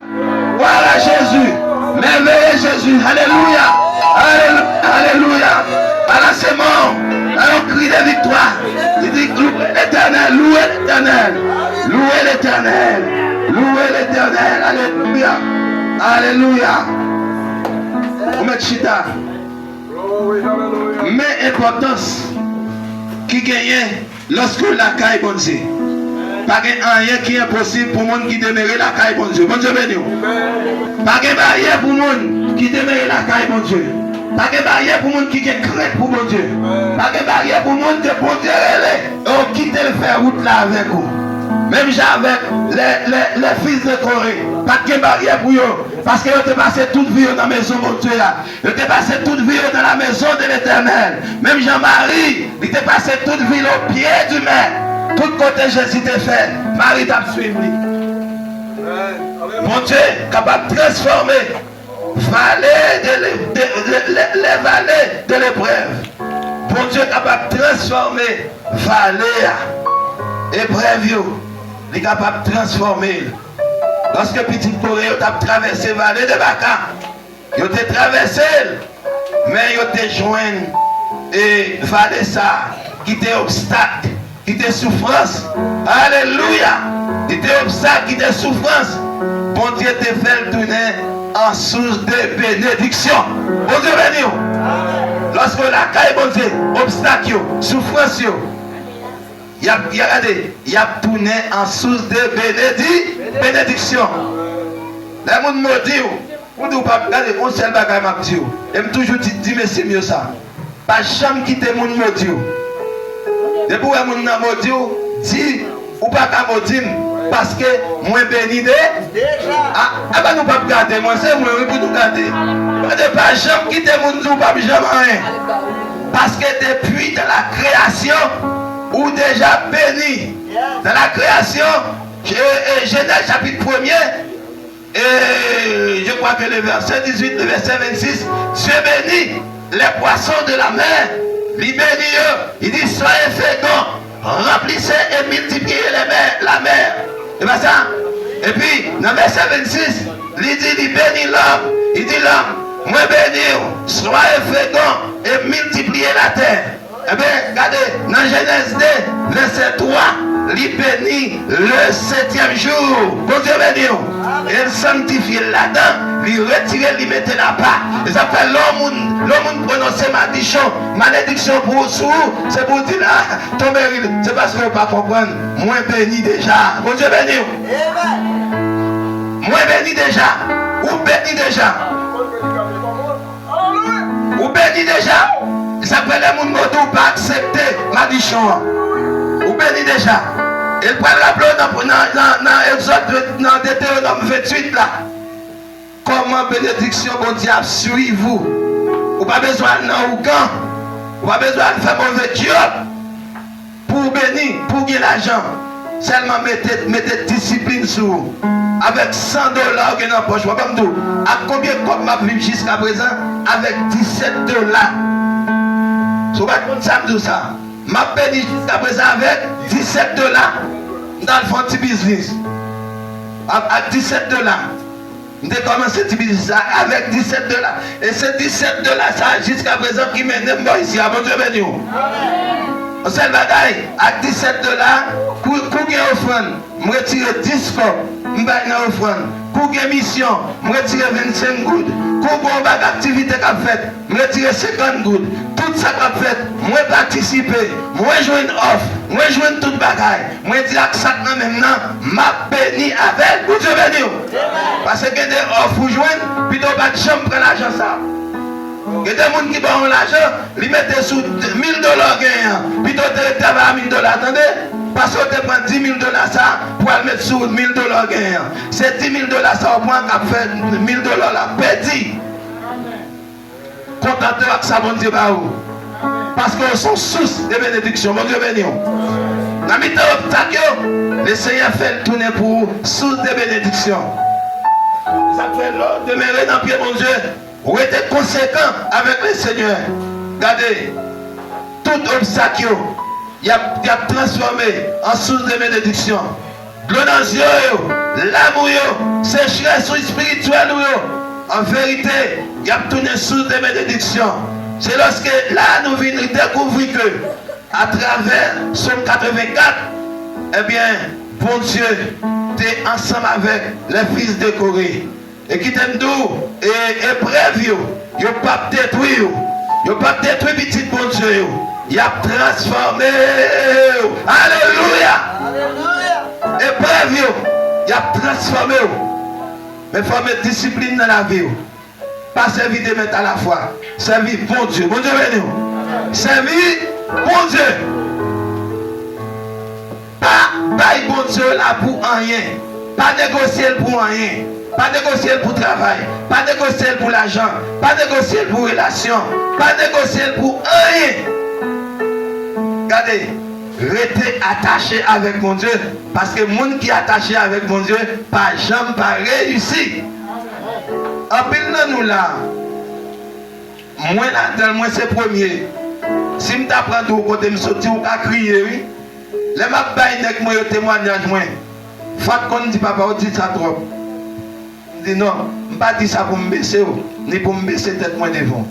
Voilà Jésus. Merveilleux Jésus. Alléluia. Alléluia. Alléluia. Voilà c'est mort. Un cri de victoire. Il dit louez l'Éternel. Louez l'Éternel. Louez l'Éternel. Louez l'Éternel. Alléluia. Alléluia. On met chita. Mais importance qui gagne lorsque la caille bon Dieu. Pas rien qui est impossible pour monde qui demeure la caille bon Dieu. Bon Dieu béni. Pas de barrière pour monde qui demeure la caille bon Dieu. Pas de barrière pour monde qui est crainte pour bon Dieu. Pas de barrière pour monde que bon Dieu est quitte le faire route là avec vous. Même avec les fils de Corée, pas de barrière pour eux. Parce qu'ils ont passé toute vie dans la maison de Dieu. Ils ont passé toute vie dans la maison de l'Éternel. Même Jean-Marie, il a passé toute vie au pied du maître. Tout côté Jésus te fait, Marie t'a suivi. Mon Dieu, capable de transformer les vallées de l'épreuve. Mon Dieu, capable de transformer vallée, épreuve, il est capable de transformer. Lorsque petit Corée a traversé la vallée de Baka, il a traversé, mais il a joint et vallée ça, qui était obstacle, qui était souffrance. Alléluia! Qui était obstacle, qui était souffrance. Bon Dieu te fait tourner en source de bénédiction. Bon Dieu béni. Lorsque la caille, bon Dieu, obstacle, souffrance, il a tourné en source de bénédiction. Les gens me disent, vous ne pouvez pas regarder un seul bagage m'a dit. Et me toujours dit mais c'est mieux ça. Pas jamais quitter mon me dit. Depuis que mon me dit ou pas qu'à me dire parce que moi béni déjà. Ah ben nous pas regarder moi c'est moi pour nous garder. Pas jamais quitter mon dit pas jamais rien. Parce que depuis de la création ou déjà béni. Dans la création, Genèse chapitre 1er, et je crois que le verset 18, le verset 26, Dieu bénit les poissons de la mer, il bénit eux, il dit soyez féconds, remplissez et multipliez la mer. Et bien ça, et puis dans le verset 26, il dit il bénit l'homme, il dit l'homme, moi bénis, soyez féconds et multipliez la terre. Eh bien, regardez, dans Genèse 2, verset 3, il bénit le 7e jour. Bon Dieu béni. Et il sanctifie là-dedans, il retire, il mettait la part. Et ça fait l'homme prononcer malédiction pour vous, c'est pour dire, ton mérite, c'est parce que vous ne pas comprendre. Moi béni déjà. Bon Dieu béni. Moi béni déjà. Ou béni déjà. Ou béni déjà. Ça fait les gens qui n'ont pas accepté malédiction. Ou béni déjà. Il prend la blouse dans Deutéronome 28 là. Comment bénédiction bon Dieu suit vous. Vous n'avez pas besoin d'un ougan. Vous n'avez pas besoin de faire mauvais job. Pour bénir, pour gagner l'argent. Seulement mettez discipline sur vous. Avec $100 dans la poche. À combien de fois m'a vu jusqu'à présent? Avec $17. Si vous ne savez pas ça, ma béni jusqu'à présent avec $17 dans le fond de business. Avec $17. J'ai commencé ce business avec $17. Et ces $17 ça jusqu'à présent qui mène ici à mon Dieu béni. On s'est bataille avec $17 pour gagner offrande. Je retire 10 fois. Je vais offrande. Pour gagner mission, je retire 25 gouttes. Pour gagner activité qu'a fait, je retire 50 gouttes. Tout ça qu'a fait, moi participer, moi jouer une offre, moi jouer toute bagaille. Moi dire que ça maintenant, m'a béni avec. Vous Dieu béni. Parce que des offres pour joindre, puis tu pas de chambre pour l'argent ça. Il y a des gens qui ont l'argent, ils mettent sous $1,000 gagnant. Puis tu travailles à $1,000, attendez. Parce que tu prends $10,000 ça pour le mettre sous $1,000 gagnant. C'est $10,000 ça au point qu'a fait $1,000 la perdu. Contenteur avec ça, mon Dieu, parce que sont source de bénédiction. Mon Dieu béni. Dans le temps le Seigneur fait tourner pour source de bénédiction. Ça fait l'ordre demeurer dans le pied, mon Dieu. Ou être conséquent avec le Seigneur. Regardez, tout obstacle, il a transformé en source de bénédiction. L'eau dans les yeux, l'amour, sécheresse spirituelle. En vérité, il y a tourné source de bénédiction. C'est lorsque là nous venons découvrir que à travers Somme 84, eh bien, bon Dieu, tu es ensemble avec les fils de Corée. Et qui t'aiment d'où et épreuve, il n'y a pas détruit. Il n'y a pas détruit petit bon Dieu. Il a transformé. Alléluia. Épreuve, il a transformé. Mais il faut mettre discipline dans la vie. Pas servir de mettre à la foi. Servir bon Dieu. Bon Dieu, béni. Servir bon Dieu. Pas bon Dieu là pour rien. Pas négocier pour rien. Pas négocier pour travail. Pas négocier pour l'argent. Pas négocier pour relation. Pas négocier pour rien. Regardez. rester attaché avec mon Dieu. Parce que le monde qui est attaché avec mon Dieu, pas jamais pas réussi. En pile nous là, moi là-dedans, moi c'est premier. Si je t'apprends tout côté me sortir ou à crier, oui. Les m'a baillé avec moi au témoignage moi. Faut qu'on dit papa, on dit ça trop. Je dis non, je ne pas dire ça pour me baisser, ni pour me baisser tête moi devant.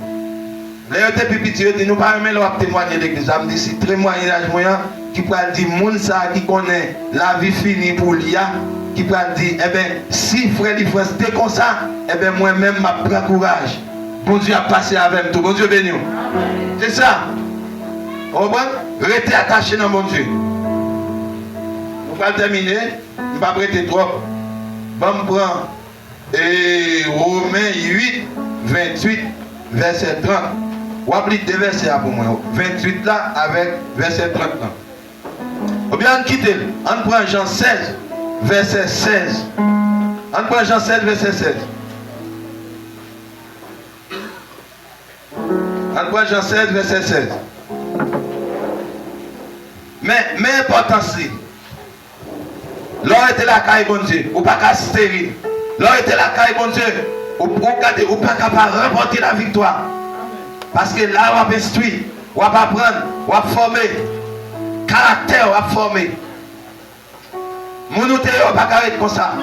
Les autres petit, ils nous pas même leur témoigner l'église. Je me dis c'est témoignage moyen qui peut dire monde ça qui connaît la vie finie pour lui, qui peut dire eh ben si frère et frère c'était comme ça, eh ben moi-même m'a pris courage. Bon Dieu a passé avec tout. Bon Dieu béni. C'est ça. On va rester attaché dans mon Dieu. On va terminer. On va prêter trop. Bon, prend Romains 8, 28, verset 30. On va deux versets pour moi. 28 là avec verset 30 là. Ou bien on quitte. On prend Jean 16, verset 16. On prend Jean 16, verset 16. On prend Jean 16, verset 16. Mais important c'est, l'or était la caille bon Dieu, ou pas qu'à stérile. L'or était la caille bon Dieu, ou pas capable de remporter la victoire. Parce que là, on va instruire, on va apprendre, on va former, caractère, on va former. Mon outil, on va pas arrêter comme ça.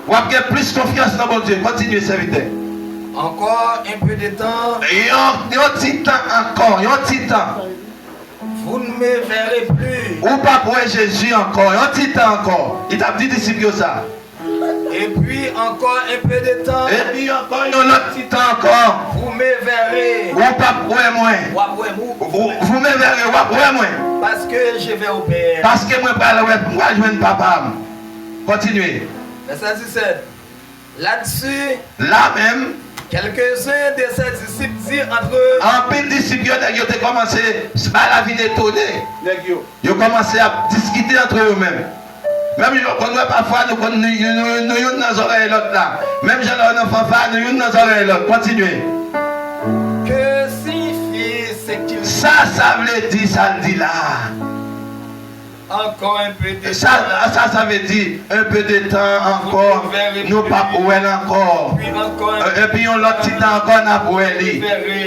On va avoir plus confiance dans mon Dieu. Continuez, serviteur. Encore un peu de temps. Et un petit temps encore, un petit temps. Vous ne me verrez plus. Ou pas pour Jésus encore, un petit temps encore. Il t'a dit disciple ça. Et puis encore un peu de temps. Et puis encore un autre petit temps encore. Vous me verrez. Ou pas pour moi. Vous me verrez, ou pas pour moi. Parce que je vais au Père. Parce que moi parle moi joindre papa. Continuez. Verset 17. Là-dessus, là même, quelques-uns de ses disciples dirent entre eux. En pile disciples, ils ont commencé à la vie d'étonner. Ils ont commencé à discuter entre eux-mêmes. Même quand nous parfois nous dans nos oreilles l'autre là. Même j'ai un enfant, nous dans nos oreilles l'autre. Continuez. Que signifie ce qu'il ça veut dire, ça le dit là. Encore un peu de temps. Ça veut dire un peu de temps encore. Nous pas pour elle encore. Et puis on l'autre petit temps encore n'a pour elle.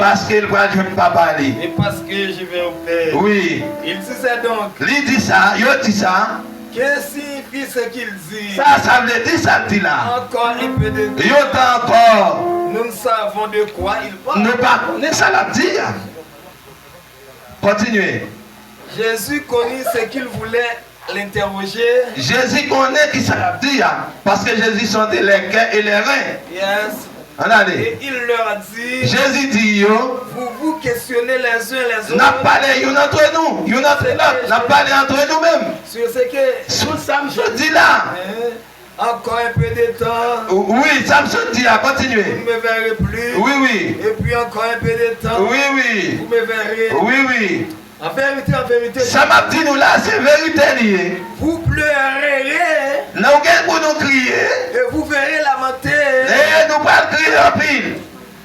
Parce qu'il va jouer papa. Et parce que je vais au Père. Oui. Il disait donc. Il dit ça, il dit ça. Que signifie ce qu'il dit? Ça veut dire ça le dit là. Encore un peu de temps. Il encore. Nous ne savons de quoi il parle. Nous pas connaissons ça la dire. Continuez. Jésus connut ce qu'il voulait l'interroger. Jésus connaît qui ça la dit. Parce que Jésus sentait les cœurs et les reins. Yes. Et il leur a dit. Jésus dit yo. Vous questionnez les uns les autres. N'a parlé yon entre nous. Yon entre l'autre. N'a parlé entre nous-mêmes. Sur ce que. Sur ça me dit là. Encore un peu de temps. Oui, ça me dit à continuer. Vous ne me verrez plus. Oui, oui. Et puis encore un peu de temps. Oui, oui. Vous me verrez. Oui, oui. En vérité. Ça m'a dit nous là, c'est vérité lié. Vous pleurerez. Nous pour nous crier. Et vous verrez lamenter. Et nous pas crier en pile.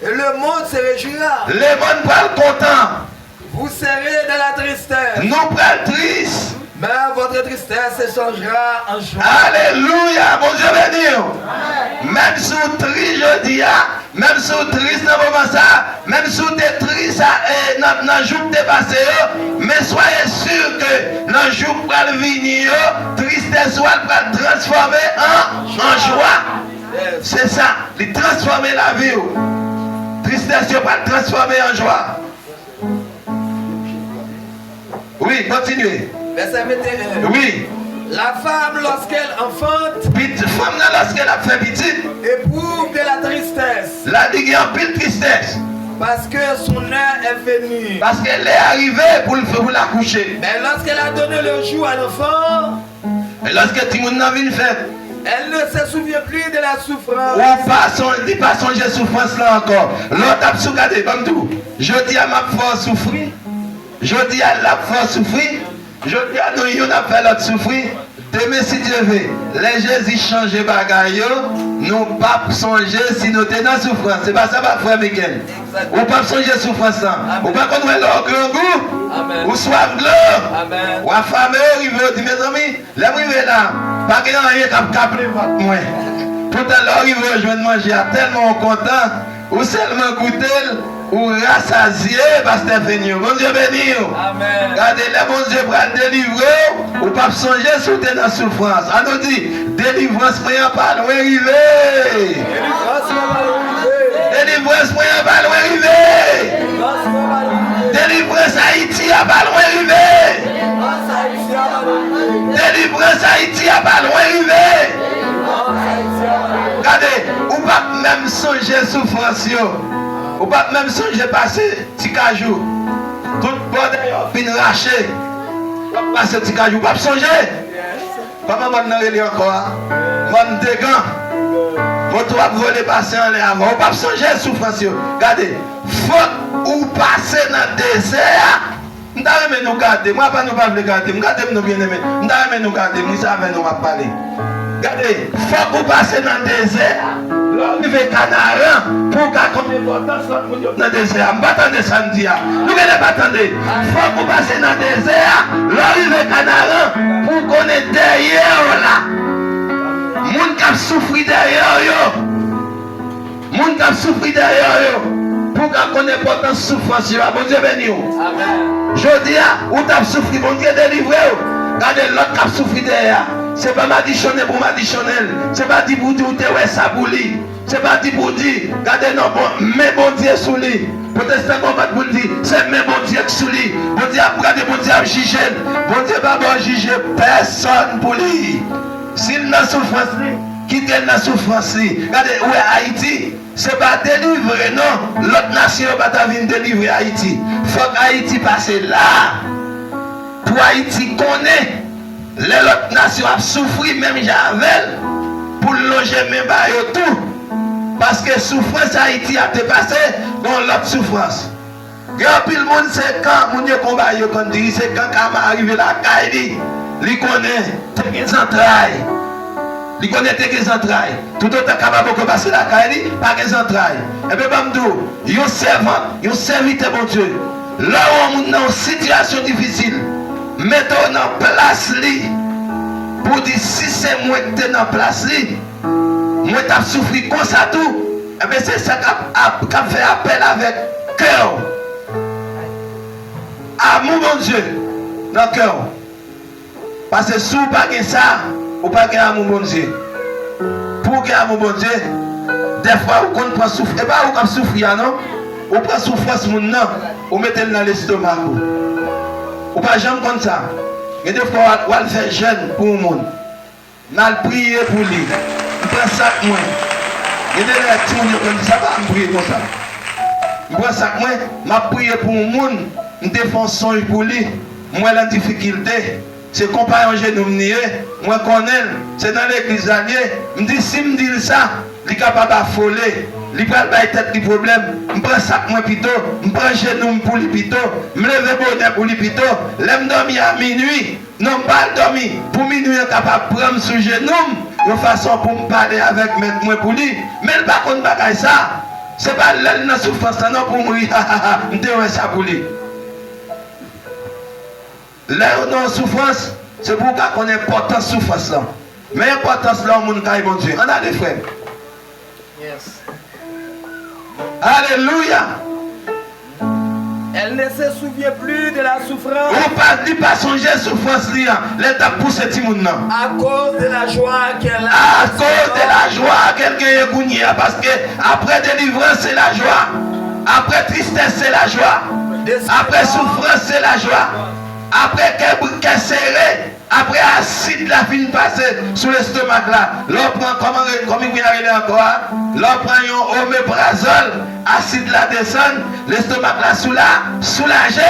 Et le monde se réjouira. Le monde pas content. Vous serez dans la tristesse. Nous pas triste. Mais votre tristesse se changera en joie. Alléluia, mon Dieu béni. Même si vous triste, je dis, même si vous triste dans le moment ça, même si vous êtes triste dans le jour qui est passé, mais soyez sûr que dans le jour qui va venir, tristesse va transformer en joie. C'est ça, il transformer la vie. Tristesse va transformer en joie. Oui, continuez. Verset 21. Oui. La femme, lorsqu'elle enfante, femme lorsqu'elle a fait petite, éprouve de la tristesse. La dit qu'il y a un pile tristesse. Parce que son heure est venue. Parce qu'elle est arrivée pour la coucher. Mais lorsqu'elle a donné le jour à l'enfant, et lorsque Timoun n'a vu une fête, elle ne se souvient plus de la souffrance. Ou dit pas songer souffrance là encore. L'autre a sougardé comme tout. Je dis à ma force souffrir. Je dis à la force souffrir. Je dis à nous, on a fait l'autre souffrir. Demain, si Dieu veut, les Jésus change les bagailles, nous ne pas songer si nous sommes dans la souffrance. C'est pas ça, frère Michael. Ou pas songer souffrance. Ou pas qu'on ait leur grand goût. Ou soif de l'eau. Ou affamé, il veut dire, mes amis, les arrivés là, pas qu'il y a rien qui a capté votre moins. Tout à l'heure, il veut jouer de manger, tellement content, ou seulement goûter. Ou rassasié, pasteur Fénio. Bon Dieu béni. Amen. Regardez, le bon Dieu pour délivrer, ou pas songer sous dans la souffrance. On nous dit, délivrance moyen pas loin arriver. Délivrance moyen pas loin arriver. Délivrance Haïti a pas loin arriver. Délivrance Haïti a pas loin arriver. Regardez, ou pas même songer souffrance. Ou pas même songer passer petit cajou. Tout le monde est raché. Ou pas passer petit cajou. Ou pas songer. Comment on a encore? On dégan. Vous doit voler passer en l'air avant. Ou pas songer souffrance. Regardez. Faut ou passer dans le désert. Nous devons nous garder. Moi, pas nous pas le garder. Nous gardons nous bien aimés. Nous devons nous garder. Nous savons nous parler. Regardez. Faut ou passer dans le désert. L'arrivée canarin pour qu'on ait l'importance dans le désert. Je ne vais pas attendre samedi. Nous ne vais pas attendre. Il faut qu'on passe dans le désert. L'arrivée canarin pour qu'on ait derrière là. Moun qui a souffert derrière yo. Moun qui a souffert derrière yo. Pour qu'on ait l'importance de souffrance. Bon Dieu béni. Amen. Je dis, où tu as souffert, bon Dieu délivré. Regardez l'autre qui a souffert derrière. Ce n'est pas m'additionner pour m'additionner. Ce n'est pas dit pour dire où tu es ça pour lui. Ce n'est pas dit pour dire, regardez non, mais bon Dieu sous lui. Peut-être c'est un pour dire, c'est mais bon Dieu sous lui. Bon Dieu a regardé, bon Dieu a jugé. Bon Dieu va pas juger personne pour lui. S'il n'a souffrance, quittez la souffrance. Regardez, où est Haïti? Ce n'est pas délivrer, non. L'autre nation va pas venir délivrer Haïti. Il faut qu'Haïti passe là. Pour Haïti connaît. Les autres nations ont souffert, même Javel, pour loger même tout. Parce que souffrance Haïti a dépassé dans l'autre souffrance. Grand pile monde c'est quand mon combat quand dit c'est quand Kama arrive la Kaili, il connaît tes entrailles. Il connaît tes entrailles. Tout autant capable de passer la Kaili, pas des entrailles. Et bien Bamdou, yo servant, yo serviteur bon Dieu. Là où on est dans une situation difficile. Mettons en place li pour dire si c'est moi qui suis en place li, moi qui souffert comme ça tout, et bien c'est ça qui fait appel avec cœur. Amour mon Dieu dans le cœur. Parce que si vous n'avez pas ça, vous n'avez pas amour mon Dieu. Pour que amour mon Dieu, des fois vous ne pouvez pas souffrir. Et pas vous pouvez souffrir, non? Vous pouvez souffrir, non? Vous mettez dans l'estomac. Ou pas jamais comme ça. Et des fois, on va faire jeûne pour le monde. Mal prier pour lui. On prend ça que moi. Et des gens qui disent ça va me prier comme ça. Je prends ça que moi, je prie pour le monde. Je défends son pour lui. Moi, la difficulté, c'est compagnon genou me moi connais, c'est dans l'église alliée. Je dis si je dis ça, il est capable d'affoler. Il prend la tête du problème. Je prends ça moi plutôt. Je prends genou pour lui plutôt. Je me lève bonheur pour lui plutôt. Je me dormir à minuit. Non, pas dormir. Pour minuit, je suis capable de prendre sous genou. De façon pour me parler avec moi pour lui. Mais le par contre, ça. Ce n'est pas la souffrance, non, pour mourir. Je dis ça pour lui. Là où on a souffrance, c'est pour qu'on ait importance souffrance là. Mais l'importance là, on a bon Dieu. On a des frères. Yes. Alléluia. Elle ne se souvient plus de la souffrance. On ne pas songer à souffrance là. L'état pour ce petit monde là. À cause de la joie qu'elle a. À cause de la joie qu'elle a. Parce que après délivrance, c'est la joie. Après tristesse, c'est la joie. Après souffrance, c'est la joie. Après qu'elle serré, après acide la fin passée sous l'estomac là, l'on prend comme il y a encore, l'on prend un oméprazole, acide la descend, l'estomac là soulagé.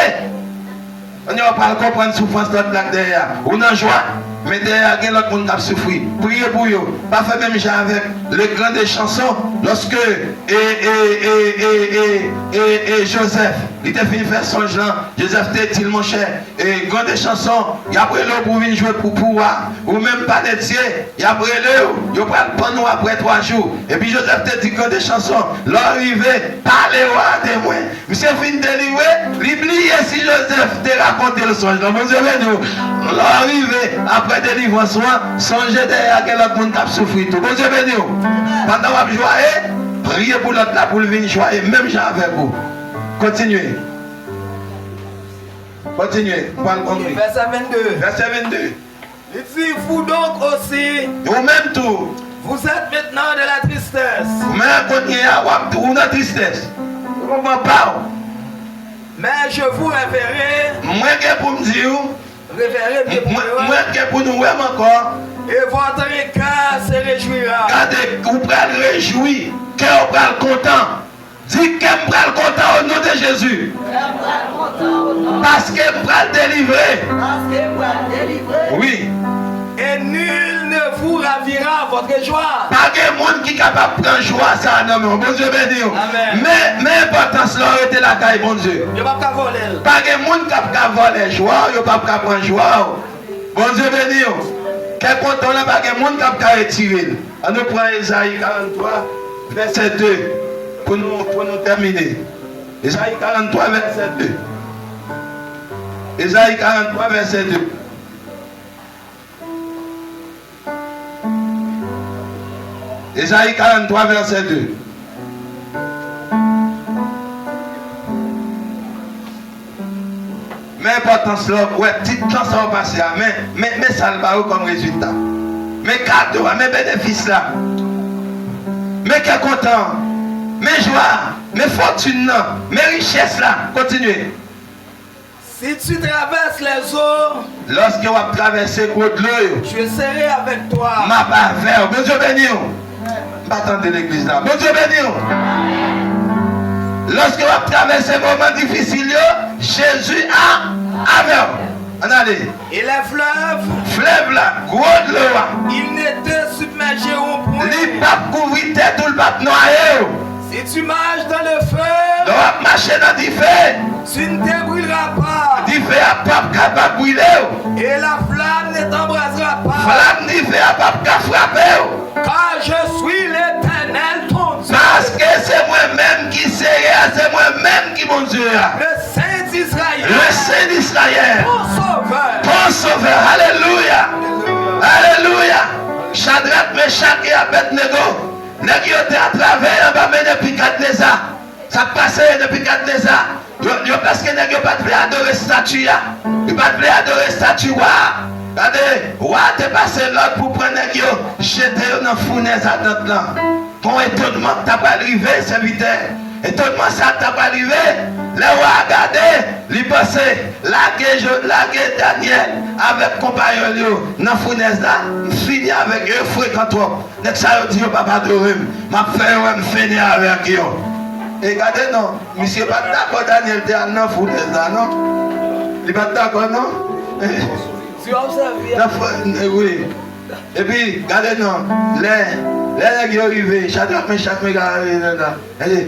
On ne va pas comprendre souffrance de l'autre derrière. On a joie, mais derrière il y a l'autre monde qui a souffert. Priez pour eux. Pas fait même genre avec les grandes chansons lorsque Joseph il t'a fini faire son genre. Joseph t'a dit, mon cher, et grande chanson, il a pris l'eau pour venir jouer pour pouvoir. Ou même pas d'étier, il a pris l'eau, il a pris le panneau après 3 jours. Et puis Joseph t'a dit, grande chanson, l'arrivée, parlez au témoin. Monsieur fin délivré, l'oublié si Joseph t'a raconté le songe. Donc, monsieur Bénou, l'arrivée, après délivrance, songez derrière quel autre monde qui a souffert tout. Monsieur Bénou, pendant que vous jouez, priez pour l'autre là pour venir jouer, même j'ai avec vous. Continuez. Continuez. Verset 22. Verset 22. Il dit, vous donc aussi, Ou même tout. vous êtes maintenant de la tristesse. Mais continuez à avoir tout la tristesse. Comment parle? Mais je vous révérerai, Moi qui pour me dire, moi qui pour nous voir encore. et votre cœur se réjouira. Regardez, vous pouvez réjouir, cœur vous content. Dis que vous pouvez content au nom de Jésus. Parce que vous pouvez délivrer. Oui. Et nul ne vous ravira votre joie. Pas de monde qui est capable de prendre joie ça, non, mon Dieu béni. Amen. Mais l'importance là, était la caille, mon Dieu. Je ne vais pas voler. Pas de monde qui est capable de voler joie, il ne pas capable de prendre joie. Bon Dieu béni. Quel content là, pas de monde qui est capable de retirer. On nous prend Isaïe 43, verset 2, pour nous terminer. Isaïe 43, verset 2. Isaïe 43, verset 2. Isaïe 43, verset 2. Mais importance là, ouais, petit temps ça va passer, mais ça va comme résultat. Mais cadeau, mais bénéfice là. Mais quel content, mais joie, mais fortune, mais richesse là. Continuez. Si tu traverses les eaux, Lorsque vous avez traversé de l'eau, je serai avec toi. ma part vers, bon Dieu béni. Attendez l'église là. Bon Dieu béni. Lorsque vous avez traversé un moment difficile, Jésus a avec. On allez. Et les fleuves, Fleuve là, gros de l'eau. ils ne te submergeront point. Il ne va pas couvrir tête ou le va noyer. Si tu marches dans le feu, Donc, on va marcher dans du feu. tu ne te brûleras pas. Du feu à pas capable de brûler. Et la flamme ne t'embrasera pas. Flamme du feu à pas frapper. Car je suis l'Éternel, ton Dieu. Parce que c'est moi-même qui sais, c'est moi-même qui mon Dieu. Le Saint d'Israël. Le Saint d'Israël. Ton sauveur. Ton sauveur. Alléluia. Alléluia. Shadrach, Meshach et Abednego. Nèg yo te à travers en bas depuis Nebuchadnezzar. Ça passait depuis Nebuchadnezzar. Yo parce que nèg yo pas de adorer statue là. Yo pas de adorer statue wa. Regardez, wa te passé l'autre pour prendre nèg yo, jeter dans fournaise à notre là. Ton étonnement t'a pas arrivé serviteur. Étonnement ça t'a pas arrivé. Là où a regardé, il passait laguer Daniel avec compagnon dans fournaise là, fini avec eux fréquent. Nek ça yo dit papa adorer, m'a fait me finir avec eux. Et regardez non, monsieur pas d'accord Daniel était dans fournaise là non. Il pas d'accord non. Tu observes. Oui. Et puis regardez non, les nèg yo arrivé, Shadrach Meshach regardez,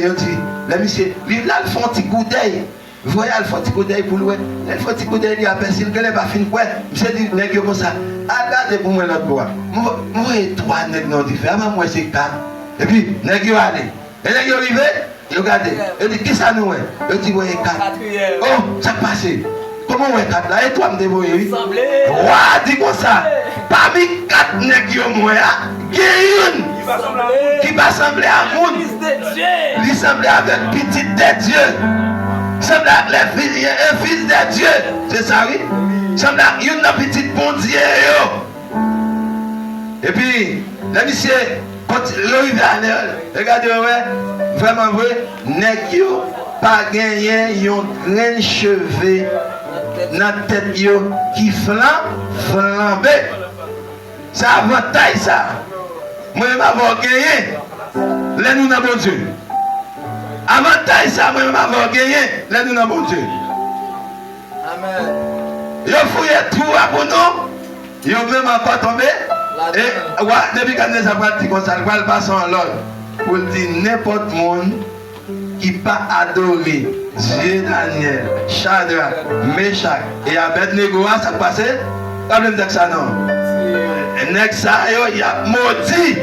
yo dit, les monsieur, lui là le font petit coup d'œil. Voyez le font petit coup d'œil pour lui. Le font petit coup d'œil il a personne que les pas fin quoi. Monsieur dit nèg yo comme ça. Regardez pour moi l'autre bois. Moi trois nèg non différents, moi c'est quatre. Et puis nèg yo allé. Et nèg yo arrivé, regardez. Il dit qui ça nous est? Il dit ouais quatre. Oh, ça passe. Comment ouais quatre là et toi me débrouiller oui. Ouah, dis comme ça. Parmi quatre nèg yo moi, il y a une qui va sembler à monde. Il semble avec petit de Dieu. Il semble avec un fils de Dieu. C'est ça oui? Il semble avec une petite bon Dieu. Et puis, le monsieur, quand il arrive à l'air, regardez, ouais, vraiment vrai, nèg yo pas gagné yon grain cheveux dans la tête yo qui flambé. C'est avantage ça. Moi-même avoir gagné, là nous n'avons bon Dieu. Avantage ça, moi-même avoir gagné, là nous n'avons bon Dieu. Amen. Yo fouillé tout à pour nous, yo même encore tombé. Et ouais, depuis quand nous avons dit comme ça, le passons en l'ordre pour dire n'importe monde qui pas adoré Dieu Daniel, Shadrach, Meshach et Abednego, ça passe? Pas même dire ça non. Et nèg ça il y a maudit.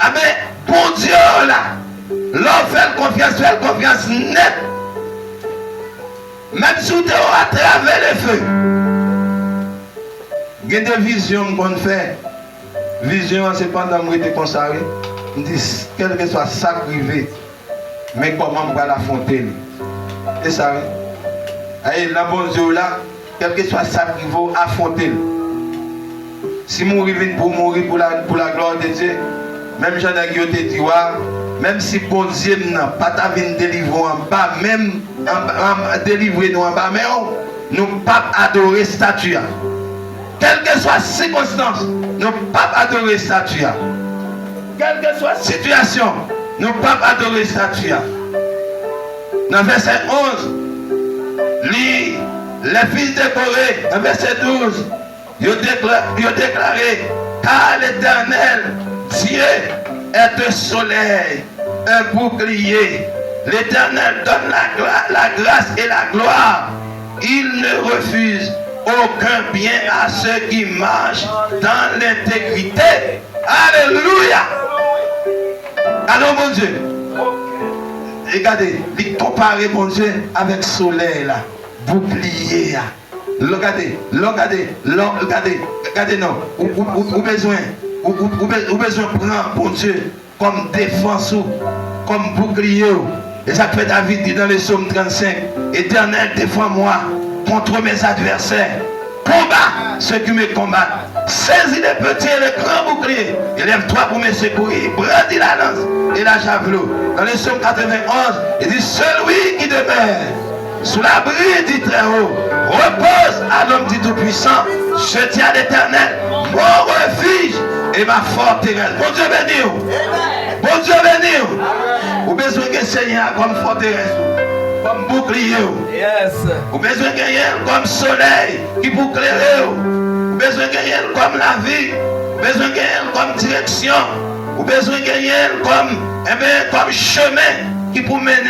Ah mais bon Dieu là, l'on fait confiance net. Même si tu es à travers le feu. Il y a des visions qu'on fait. Vision, c'est pendant que je suis consacré. Je dis, quel que soit ça privé, mais comment on va la fontaine. C'est ça, oui. Et la bonne Dieu là, quel que soit ça privé, affronter. Si mourir pour mourir pour la gloire de Dieu, même Jean-Jacques te dit, même si bon Dieu n'a pas ta vie délivrer en bas, même délivrer nous en bas, mais nous ne pouvons pas adorer statue. Quelle que soit la circonstance, nous ne pouvons pas adorer statue. Quelle que soit la situation, nous ne pouvons pas adorer statue. Dans verset 11, lis les fils de Corée, dans verset 12, ils ont déclaré, car l'Éternel, Dieu, est un soleil, un bouclier. L'Éternel donne la grâce et la gloire. Il ne refuse aucun bien à ceux qui marchent dans l'intégrité. Alléluia. Alors mon Dieu, regardez, il compare mon Dieu avec soleil là, bouclier là. Regardez non, ou besoin prendre mon Dieu comme défense ou comme bouclier. Et ça fait David dit dans le psaume 35, Éternel, défends-moi contre mes adversaires. Combat ceux qui me combattent. Saisis les petits et les grands boucliers. Élève-toi pour me secourir. Brandis la lance et la javelot. Dans le psaume 91, il dit, celui qui demeure sous l'abri du Très-Haut repose à l'homme du Tout-Puissant. Je tiens à l'Éternel, mon refuge et ma forteresse. Bon Dieu béni. Bon Dieu béni. Vous avez besoin de Seigneur comme forteresse, comme bouclier. Yes. Vous avez besoin de gagner comme soleil qui vous éclaire. Vous avez besoin de gagner comme la vie. Vous avez besoin de gagner comme direction. Vous avez besoin de gagner comme chemin qui vous mène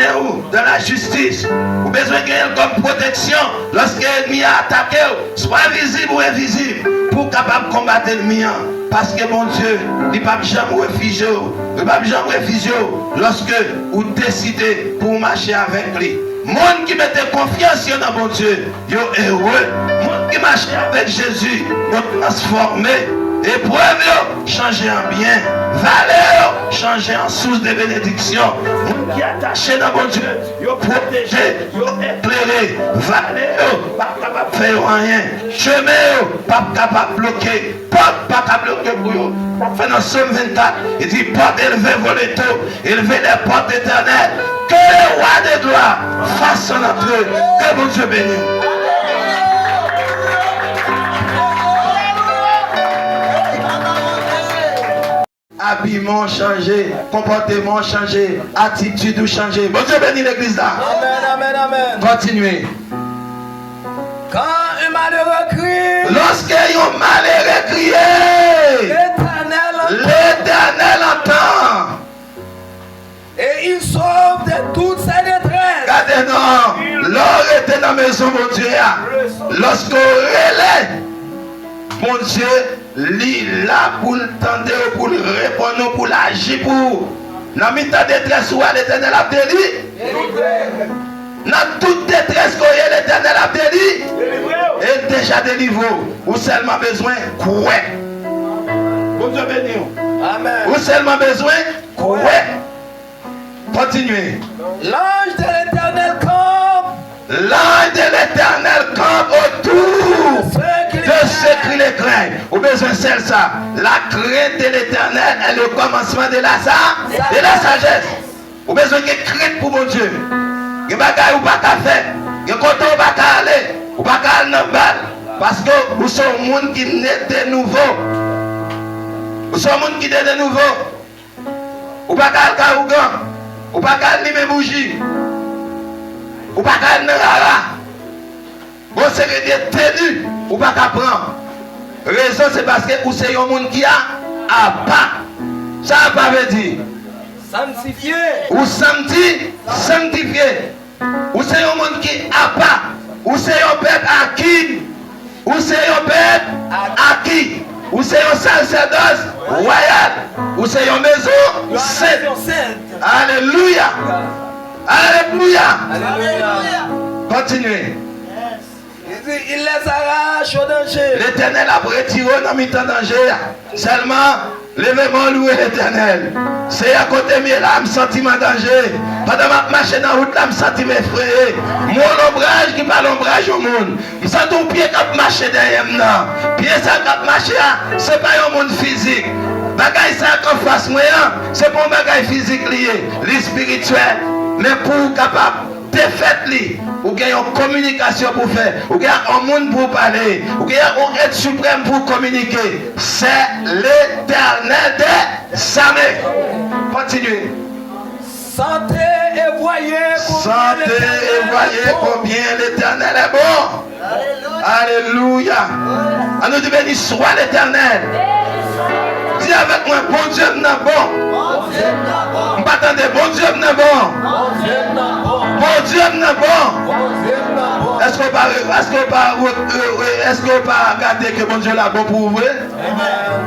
dans la justice. Vous avez besoin de gagner comme protection lorsque l'ennemi a attaqué, soit visible ou invisible, pour capable de combattre l'ennemi. Parce que mon Dieu, il ne peut jamais refuser. Il ne peut jamais refuser lorsque vous décidez pour marcher avec lui. Monde qui mettait confiance dans mon Dieu, il est heureux. Monde qui marche avec Jésus, il est transformé. Épreuve, changer en bien. Valeur, changer en source de bénédiction. Monde qui est attaché dans mon Dieu, il est protégé, il est éclairé. Valeur, pas capable de faire rien. Chemin, pas capable de bloquer. Porte, pas capable de bloquer pour eux. Fait dans Somme 24, il dit, porte élevée voleto, élevez les portes éternelles. Que le roi de gloire fasse son entrée. Que mon Dieu bénisse. Habillement changé, comportement changé, attitude changé. Bon Dieu bénisse l'église là. Amen, amen, amen. Continuez. Quand un malheureux crie, Lorsqu'un malheureux crie, l'Éternel entend. Et il sauve de toutes ses détresses. Regardez non, l'or était dans la maison mon Dieu. Lorsqu'on relève, mon Dieu, lui là pour le tendre, pour le répondre, pour l'agir pour. Dans mi-temps détresse où l'Éternel a délivré. Dans toute détresse qu'on y a, l'Éternel a délivré. Et déjà délivré. Ou seulement besoin quoi. Bon Dieu béni. Amen. Ou seulement besoin quoi. Continuez. L'ange de l'Éternel campe. L'ange de l'Éternel campe autour de ceux qui les craignent. Ou besoin de ça. La crainte de l'Éternel est le commencement de la sagesse. Ou besoin de crainte pour mon Dieu. Il n'y a pas de faire. Il y a pas de aller. Ou pas aller dans le bal. Parce que vous sommes un monde qui naît de nouveau. Vous sommes un monde qui naît de nouveau. Ou pas aller carougan. Ou pas aller mes bougies. Ou pas aller dans rara. Bon, c'est que des ténus. Ou pas prendre. Raison, c'est parce que vous êtes un monde qui a pas. Ça ne veut pas dire. Sanctifié. Ou sanctifié. Ou c'est un monde qui a pas. Ou c'est un peuple acquis. Ou c'est un peuple acquis. Ou c'est un sacerdoce royal. Ou c'est une maison sainte. Alléluia. Alléluia. Alléluia. Continuez. Il les arrache au danger. L'Éternel a retiré dans mi-temps danger. Seulement, levez-moi louer l'Éternel. C'est à côté de moi là, je me sens en danger. Pendant que je marche dans la route là, je me sens effrayé. Mon ombrage qui pas l'ombrage au monde. Je sens ton pied qui marche derrière moi. Pied ça qui marche, ce n'est pas un monde physique. Bagay ça qu'on fasse moi, c'est pas un bagay physique lié, li spirituel. Mais pour capable de faire ou qu'il y a une communication pour faire, ou qu'il y a un monde pour parler, ou qu'il y a un être suprême pour communiquer. C'est l'Éternel des armées. Continuez. Sentez et voyez combien l'Éternel est bon. Alléluia. À nous de bénir soit l'Éternel. Dis avec moi, bon Dieu n'est bon. On va attendre, bon Dieu n'est bon. Bon Dieu n'est bon. Est-ce qu'on va regarder que bon Dieu est bon pour ouvrir?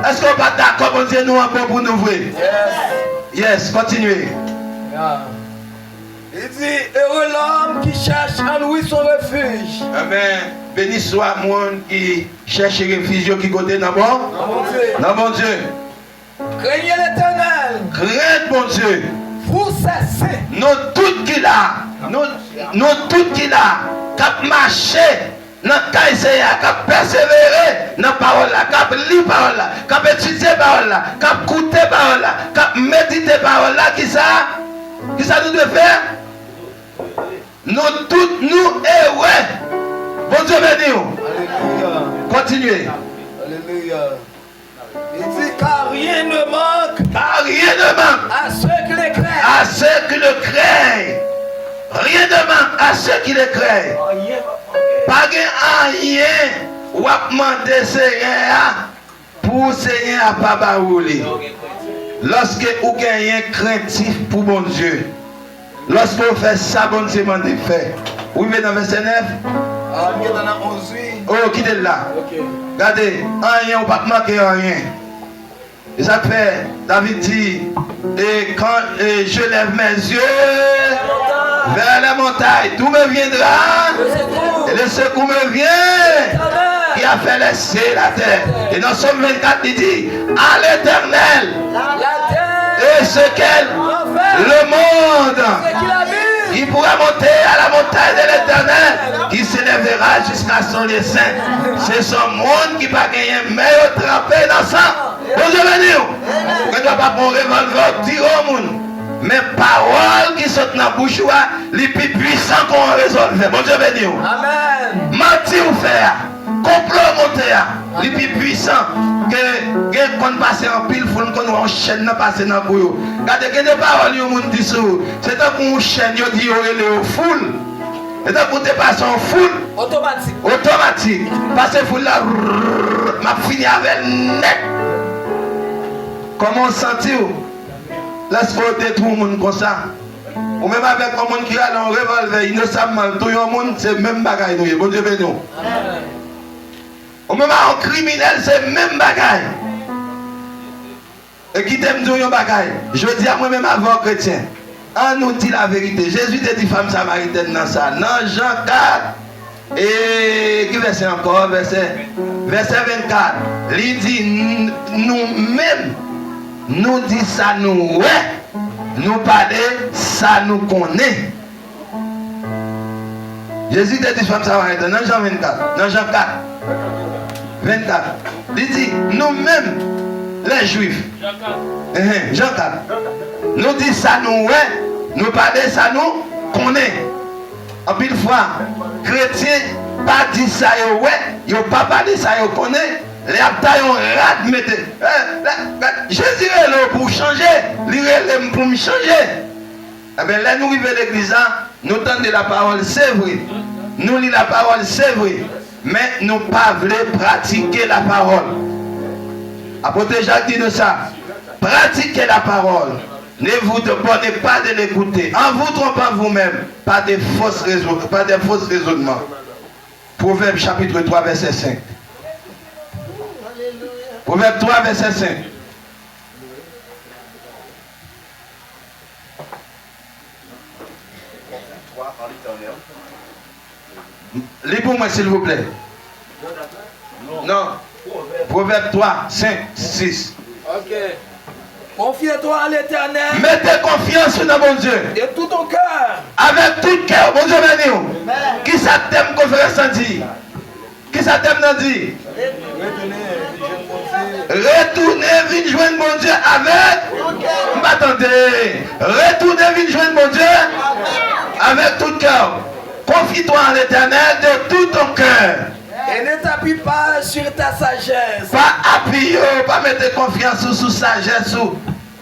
Est-ce qu'on va d'accord bon Dieu nous est bon pour nous ouvrir? Yes, continuez. Il dit, heureux l'homme qui cherche en lui son refuge. Amen. Béni soit monde qui cherche refuge qui côté dans bon Dieu. Craignez l'Éternel. Craignez bon Dieu. Vous cessez. Nous tout qui là, nous tout qui là, cap marcher, dans Kaïséa, cap persévérer dans parole là, cap lire parole là, cap étudier parole là, cap écouter parole là, cap méditer parole là, qui ça nous doit faire? Nous tous nous ouais. Bon Dieu béni. Alléluia. Continuez. Alléluia. Il dit car rien ne manque. Car rien ne manque à ceux qui les craignent. à ceux qui le craignent. Rien ne manque à ceux qui le craignent. Pas rien ou à demander Seigneur pour Seigneur à pas baouli. Lorsque vous gagnez craintif pour bon Dieu. Lorsque vous faites ça, bon Dieu m'a fait. Oui, mais dans verset 9. Ah, il y en a 11, oui. Oh, qui est là? Ok. Regardez, rien, on ne va pas manquer rien. Et ça fait, David dit, et quand je lève mes yeux vers la montagne, d'où me viendra? Et le secours me vient, qui a fait les cieux et la terre. Et dans Somme 24, il dit, à l'Éternel, et ce qu'elle, le monde, il pourra monter à la montagne de l'Éternel, qui s'élèvera jusqu'à son dessein. C'est son monde qui va gagner, mais trempé dans ça. Bonjour, venez. Quand tu n'as pas mon revolver, tire au monde. Mais paroles qui sont dans la bouche, les plus puissants qu'on résolve. Bonjour, venez. Amen. Mentir ou faire, complot monter, les plus puissants. Que quand passe en pile, il faut qu'on enchaîne dans passer dans le couille. Regardez que des paroles, les gens disent, c'est un qu'on chaîne, ils disent, il est au full. Et donc, quand tu passes en full, automatique. Passer full là, m'a fini avec net. Comment sentir? Laisse-moi détruire le monde comme ça. Ou même avec un monde qui a un revolver, innocemment, tout le monde, c'est le même bagaille. Bon Dieu béni. Ou même un criminel, c'est le même bagaille. Et qui t'aime dire un bagaille? Je dis à moi-même avant chrétien. On nous dit la vérité. Jésus te dit femme samaritaine dans ça. Dans Jean 4. Et qui verset encore? Verset 24. Il dit nous-mêmes, nous dit ça nous ouais. Nous parler ça nous connaît. Jésus te dit femme samaritaine dans Jean 24. Dans Jean 4. 24. Il dit nous-mêmes, les juifs. Jean 4. Nous dit ça nous ouais. Nous parler ça nous connaît. En pile fois, chrétien pas dit ça yo ouais, yo pas parlé ça yo connaît. Les abtaillons rat mette. Jésus est là pour changer, il est là pour me changer. Eh bien là nous arrivons à l'église, nous tendons la parole, c'est vrai. Nous lisons la parole, c'est vrai. Mais nous ne pas voulons pratiquer la parole. Apôtre Jacques dit de ça. Pratiquer la parole. Ne vous donnez pas de l'écouter. En vous trompant vous-même, pas de fausses raisonnements. Proverbe chapitre 3, verset 5. Proverbe 3, verset 5. Lis pour moi, s'il vous plaît. Non. Proverbe 3, 5, 6. Ok. Confie-toi en l'Éternel. Mettez confiance dans mon Dieu. De tout ton cœur. Avec tout cœur, mon Dieu béni. Qui ça t'aime conférence en dit? Qui ça t'aime dans dit? Retournez, venez joindre mon Dieu avec. M'attendez. Retournez, venez joindre mon Dieu avec tout cœur. Confie-toi en l'Éternel de tout ton cœur. Et ne t'appuie pas sur ta sagesse. Pas appuyer, pas mettre confiance sous sagesse,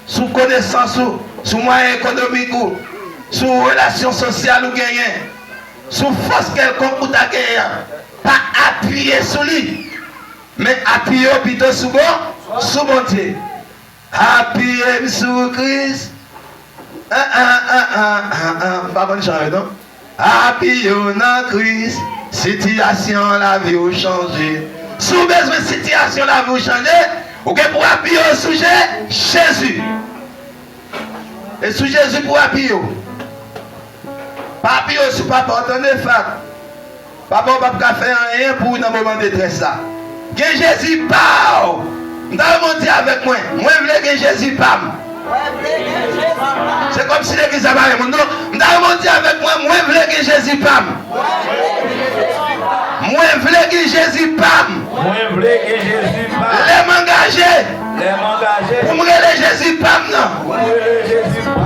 sous connaissance, sous moyens économiques, sous relations sociales ou gagner, sous force quelconque ou ta gagner. Pas appuyer sur lui, mais appuyer plutôt sur mon Dieu. Appuyer sur Christ. Pas bonne chose, non? Appuyer dans Christ. Situation la vie ou changer. Sous besoin de situation la vie ou changer, ou que pour appuyer au sujet Jésus. Et sous Jésus pour appuyer. Pas appuyer sur papa, attendez fat. Papa va pas faire rien pour dans moment de détresse là. Que Jésus parle. Dans le monde avec moi. Moi je veux que Jésus parle. C'est comme si l'église a parlé. Non, dans le monde avec moi. Moi je veux que Jésus parle. Moi je veux que Jésus parle. Moi je veux que Jésus parle. Les m'engager. Pour me relayer Jésus parle non.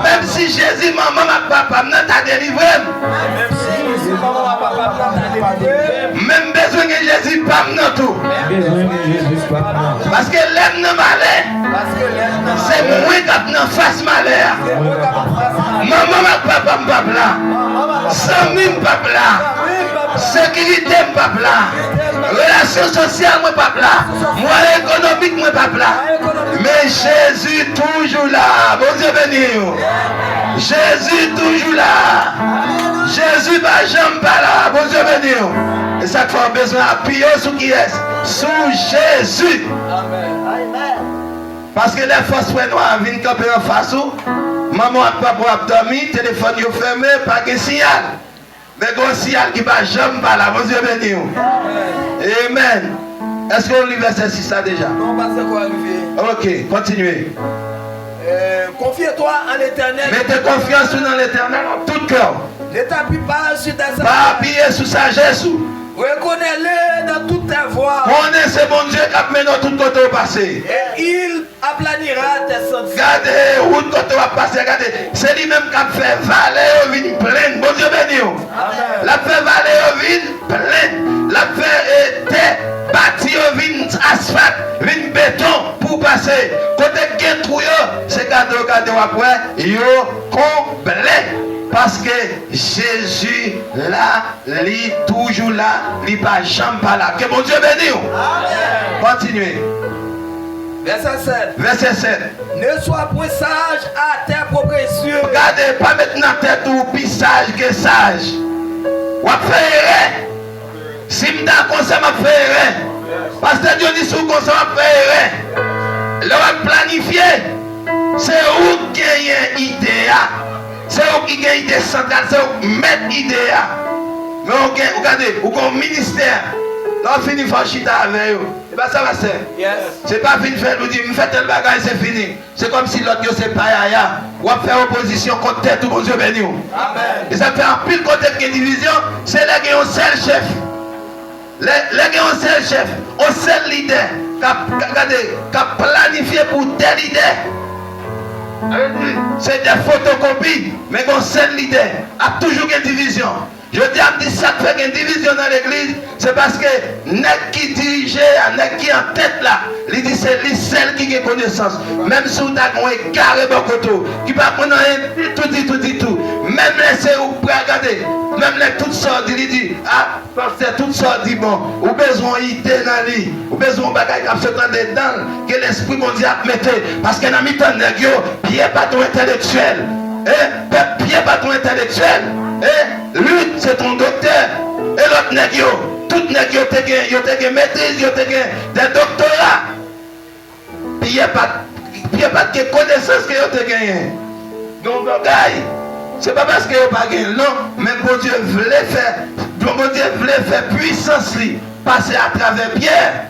Même si Jésus maman ma papa t'a délivré. Même besoin que Jésus parle non tout. Parce que l'aime non malheur. C'est moi qui n'en face malheur. Maman ma papa me papa là. Sami me papa là. Sécurité me papa là. Relations sociales me papa là. Moyens économiques me papa là. Mais Jésus toujours là. Bon Dieu béni. Jésus toujours là. Jésus va jamais pas là. Bon Dieu béni. Et ça fait besoin d'appuyer sur qui est? Sur Jésus. Parce que les forces noires viennent camper en face. Maman et papa ont dormi, téléphone est fermé, pas de signal. Mais il y a un signal qui va jamais pas là. Bon Dieu béni. Amen. Est-ce qu'on lit verset 6 ça déjà? Non, pas ça quoi arriver. Ok, continuez. Confie-toi en l'Éternel. Mettez confiance dans l'Éternel en tout cœur. Ne t'appuie pas sur ta sagesse. Pas appuyer sur sagesse. Reconnais-le dans toutes tes voies. Connaissez mon Dieu qui a mené dans tout côté au passé. Et il aplanira tes sentiers. Regardez, où côté va passer, regardez. C'est lui-même qui a fait vallée au vin pleine. Bon Dieu béni. La fait vallée au vin pleine. La fait terre bâti au vin asphalte, vin béton pour passer. Côté qui trouille, c'est regardez après, yo complet. Parce que Jésus là, il toujours là, il ne va jamais pas là. Que mon Dieu bénisse. Continuez. Verset 7. Verset 7. Ne sois point sage à tes propres yeux. Regardez, pas maintenant tête ou plus sage que sage. Ou à faire. Si je suis ça m'a fait. Parce que Dieu dit sous ça m'a fait. Là, on planifier. C'est où gagner idée. C'est eux qui gagnent des centrales, c'est eux qui mettent l'idée. Mais regardez, vous avez un ministère. On finit par chita avec eux. Et bien ça va faire. C'est pas fini de faire, nous dire, je fais tel bagage, c'est fini. C'est comme si l'autre, c'est pas yaya. Ou à faire opposition contre tout mon Dieu béni. Et ça fait un pile côté de division, c'est là qu'il y a un seul chef. Là qu'il y a un seul chef, un seul leader. Qui a planifié pour tel leader. C'est des photocopies, mais mon seul leader a toujours une division. Je dis à me dire ça fait une division dans l'église, c'est parce que nèg qui dirige, nèg qui en tête là, il dit c'est lui seul qui a connaissance. Même si vous avez un carré bokoto, qui va prendre tout. Même laisser vous regarder, même les toutes sortes, il dit, ah, parce que toutes sortes dit bon, ou besoin d'idée dans lui, ou besoin de bagaille qui se tend dedans, que l'esprit mondial mette, parce que dans le temps nèg yo, pied pas ton intellectuel. Pied pas ton intellectuel. Lui, c'est ton docteur. Et l'autre nèg yo, tout nèg yo te gen maîtrise, yo te gen des doctorats. Pied pas de connaissance que yo te gagné. Donc, c'est pas parce que yo pas gagné, non, mais bon Dieu voulait faire puissance li passer à travers Pierre.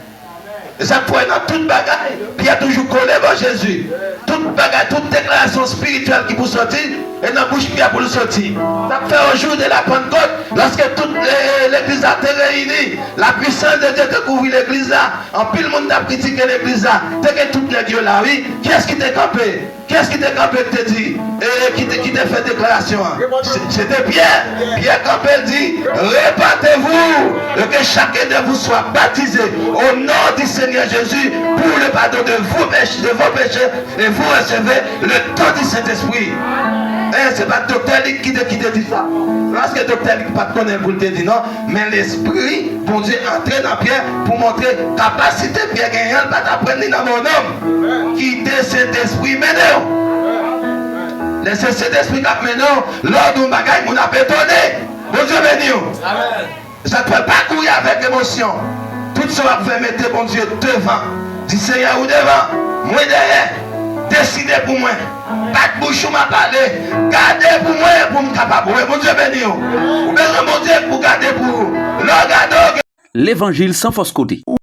Et ça pourrait dans toute bagaille, Pierre toujours collé à Jésus. Toute bagaille, toute déclaration spirituelle qui vous sortir, et dans la bouche Pierre pour le sortir. Ça fait au jour de la Pentecôte, lorsque toute l'église a été réunie, la puissance de Dieu te couvre l'église là. En pile le monde a critiqué l'église là. Dès que tout les dieux là, oui, qui est-ce qui t'a campé? Qu'est-ce qui t'a campé te dit? Et qui t'a fait déclaration? C'était Pierre. Pierre campé dit, répandez-vous, et que chacun de vous soit baptisé au nom du Seigneur Jésus pour le pardon de vos péchés, et vous recevez le don du Saint-Esprit. C'est pas le docteur qui te dit ça. Parce que le docteur ne pas connaître pour te dire non, mais l'esprit, bon Dieu, entrer dans Pierre pour montrer capacité Pierre gagnant, pas t'apprendre dans mon homme. Qui te Saint-Esprit maintenant. Laissez cet esprit qui a maintenant, lors d'un bagage, on a bétonné. Bon Dieu béni. Ça ne peut pas courir avec émotion. Tout ça va faire mettre bon Dieu devant. Dis Seigneur ou devant, moi derrière. Décidez pour moi. Pas de bouche m'a parlé. Gardez pour moi pour me capable. Bon Dieu béni. Ou bien mon Dieu pour garder pour vous. L'évangile sans fausse côté.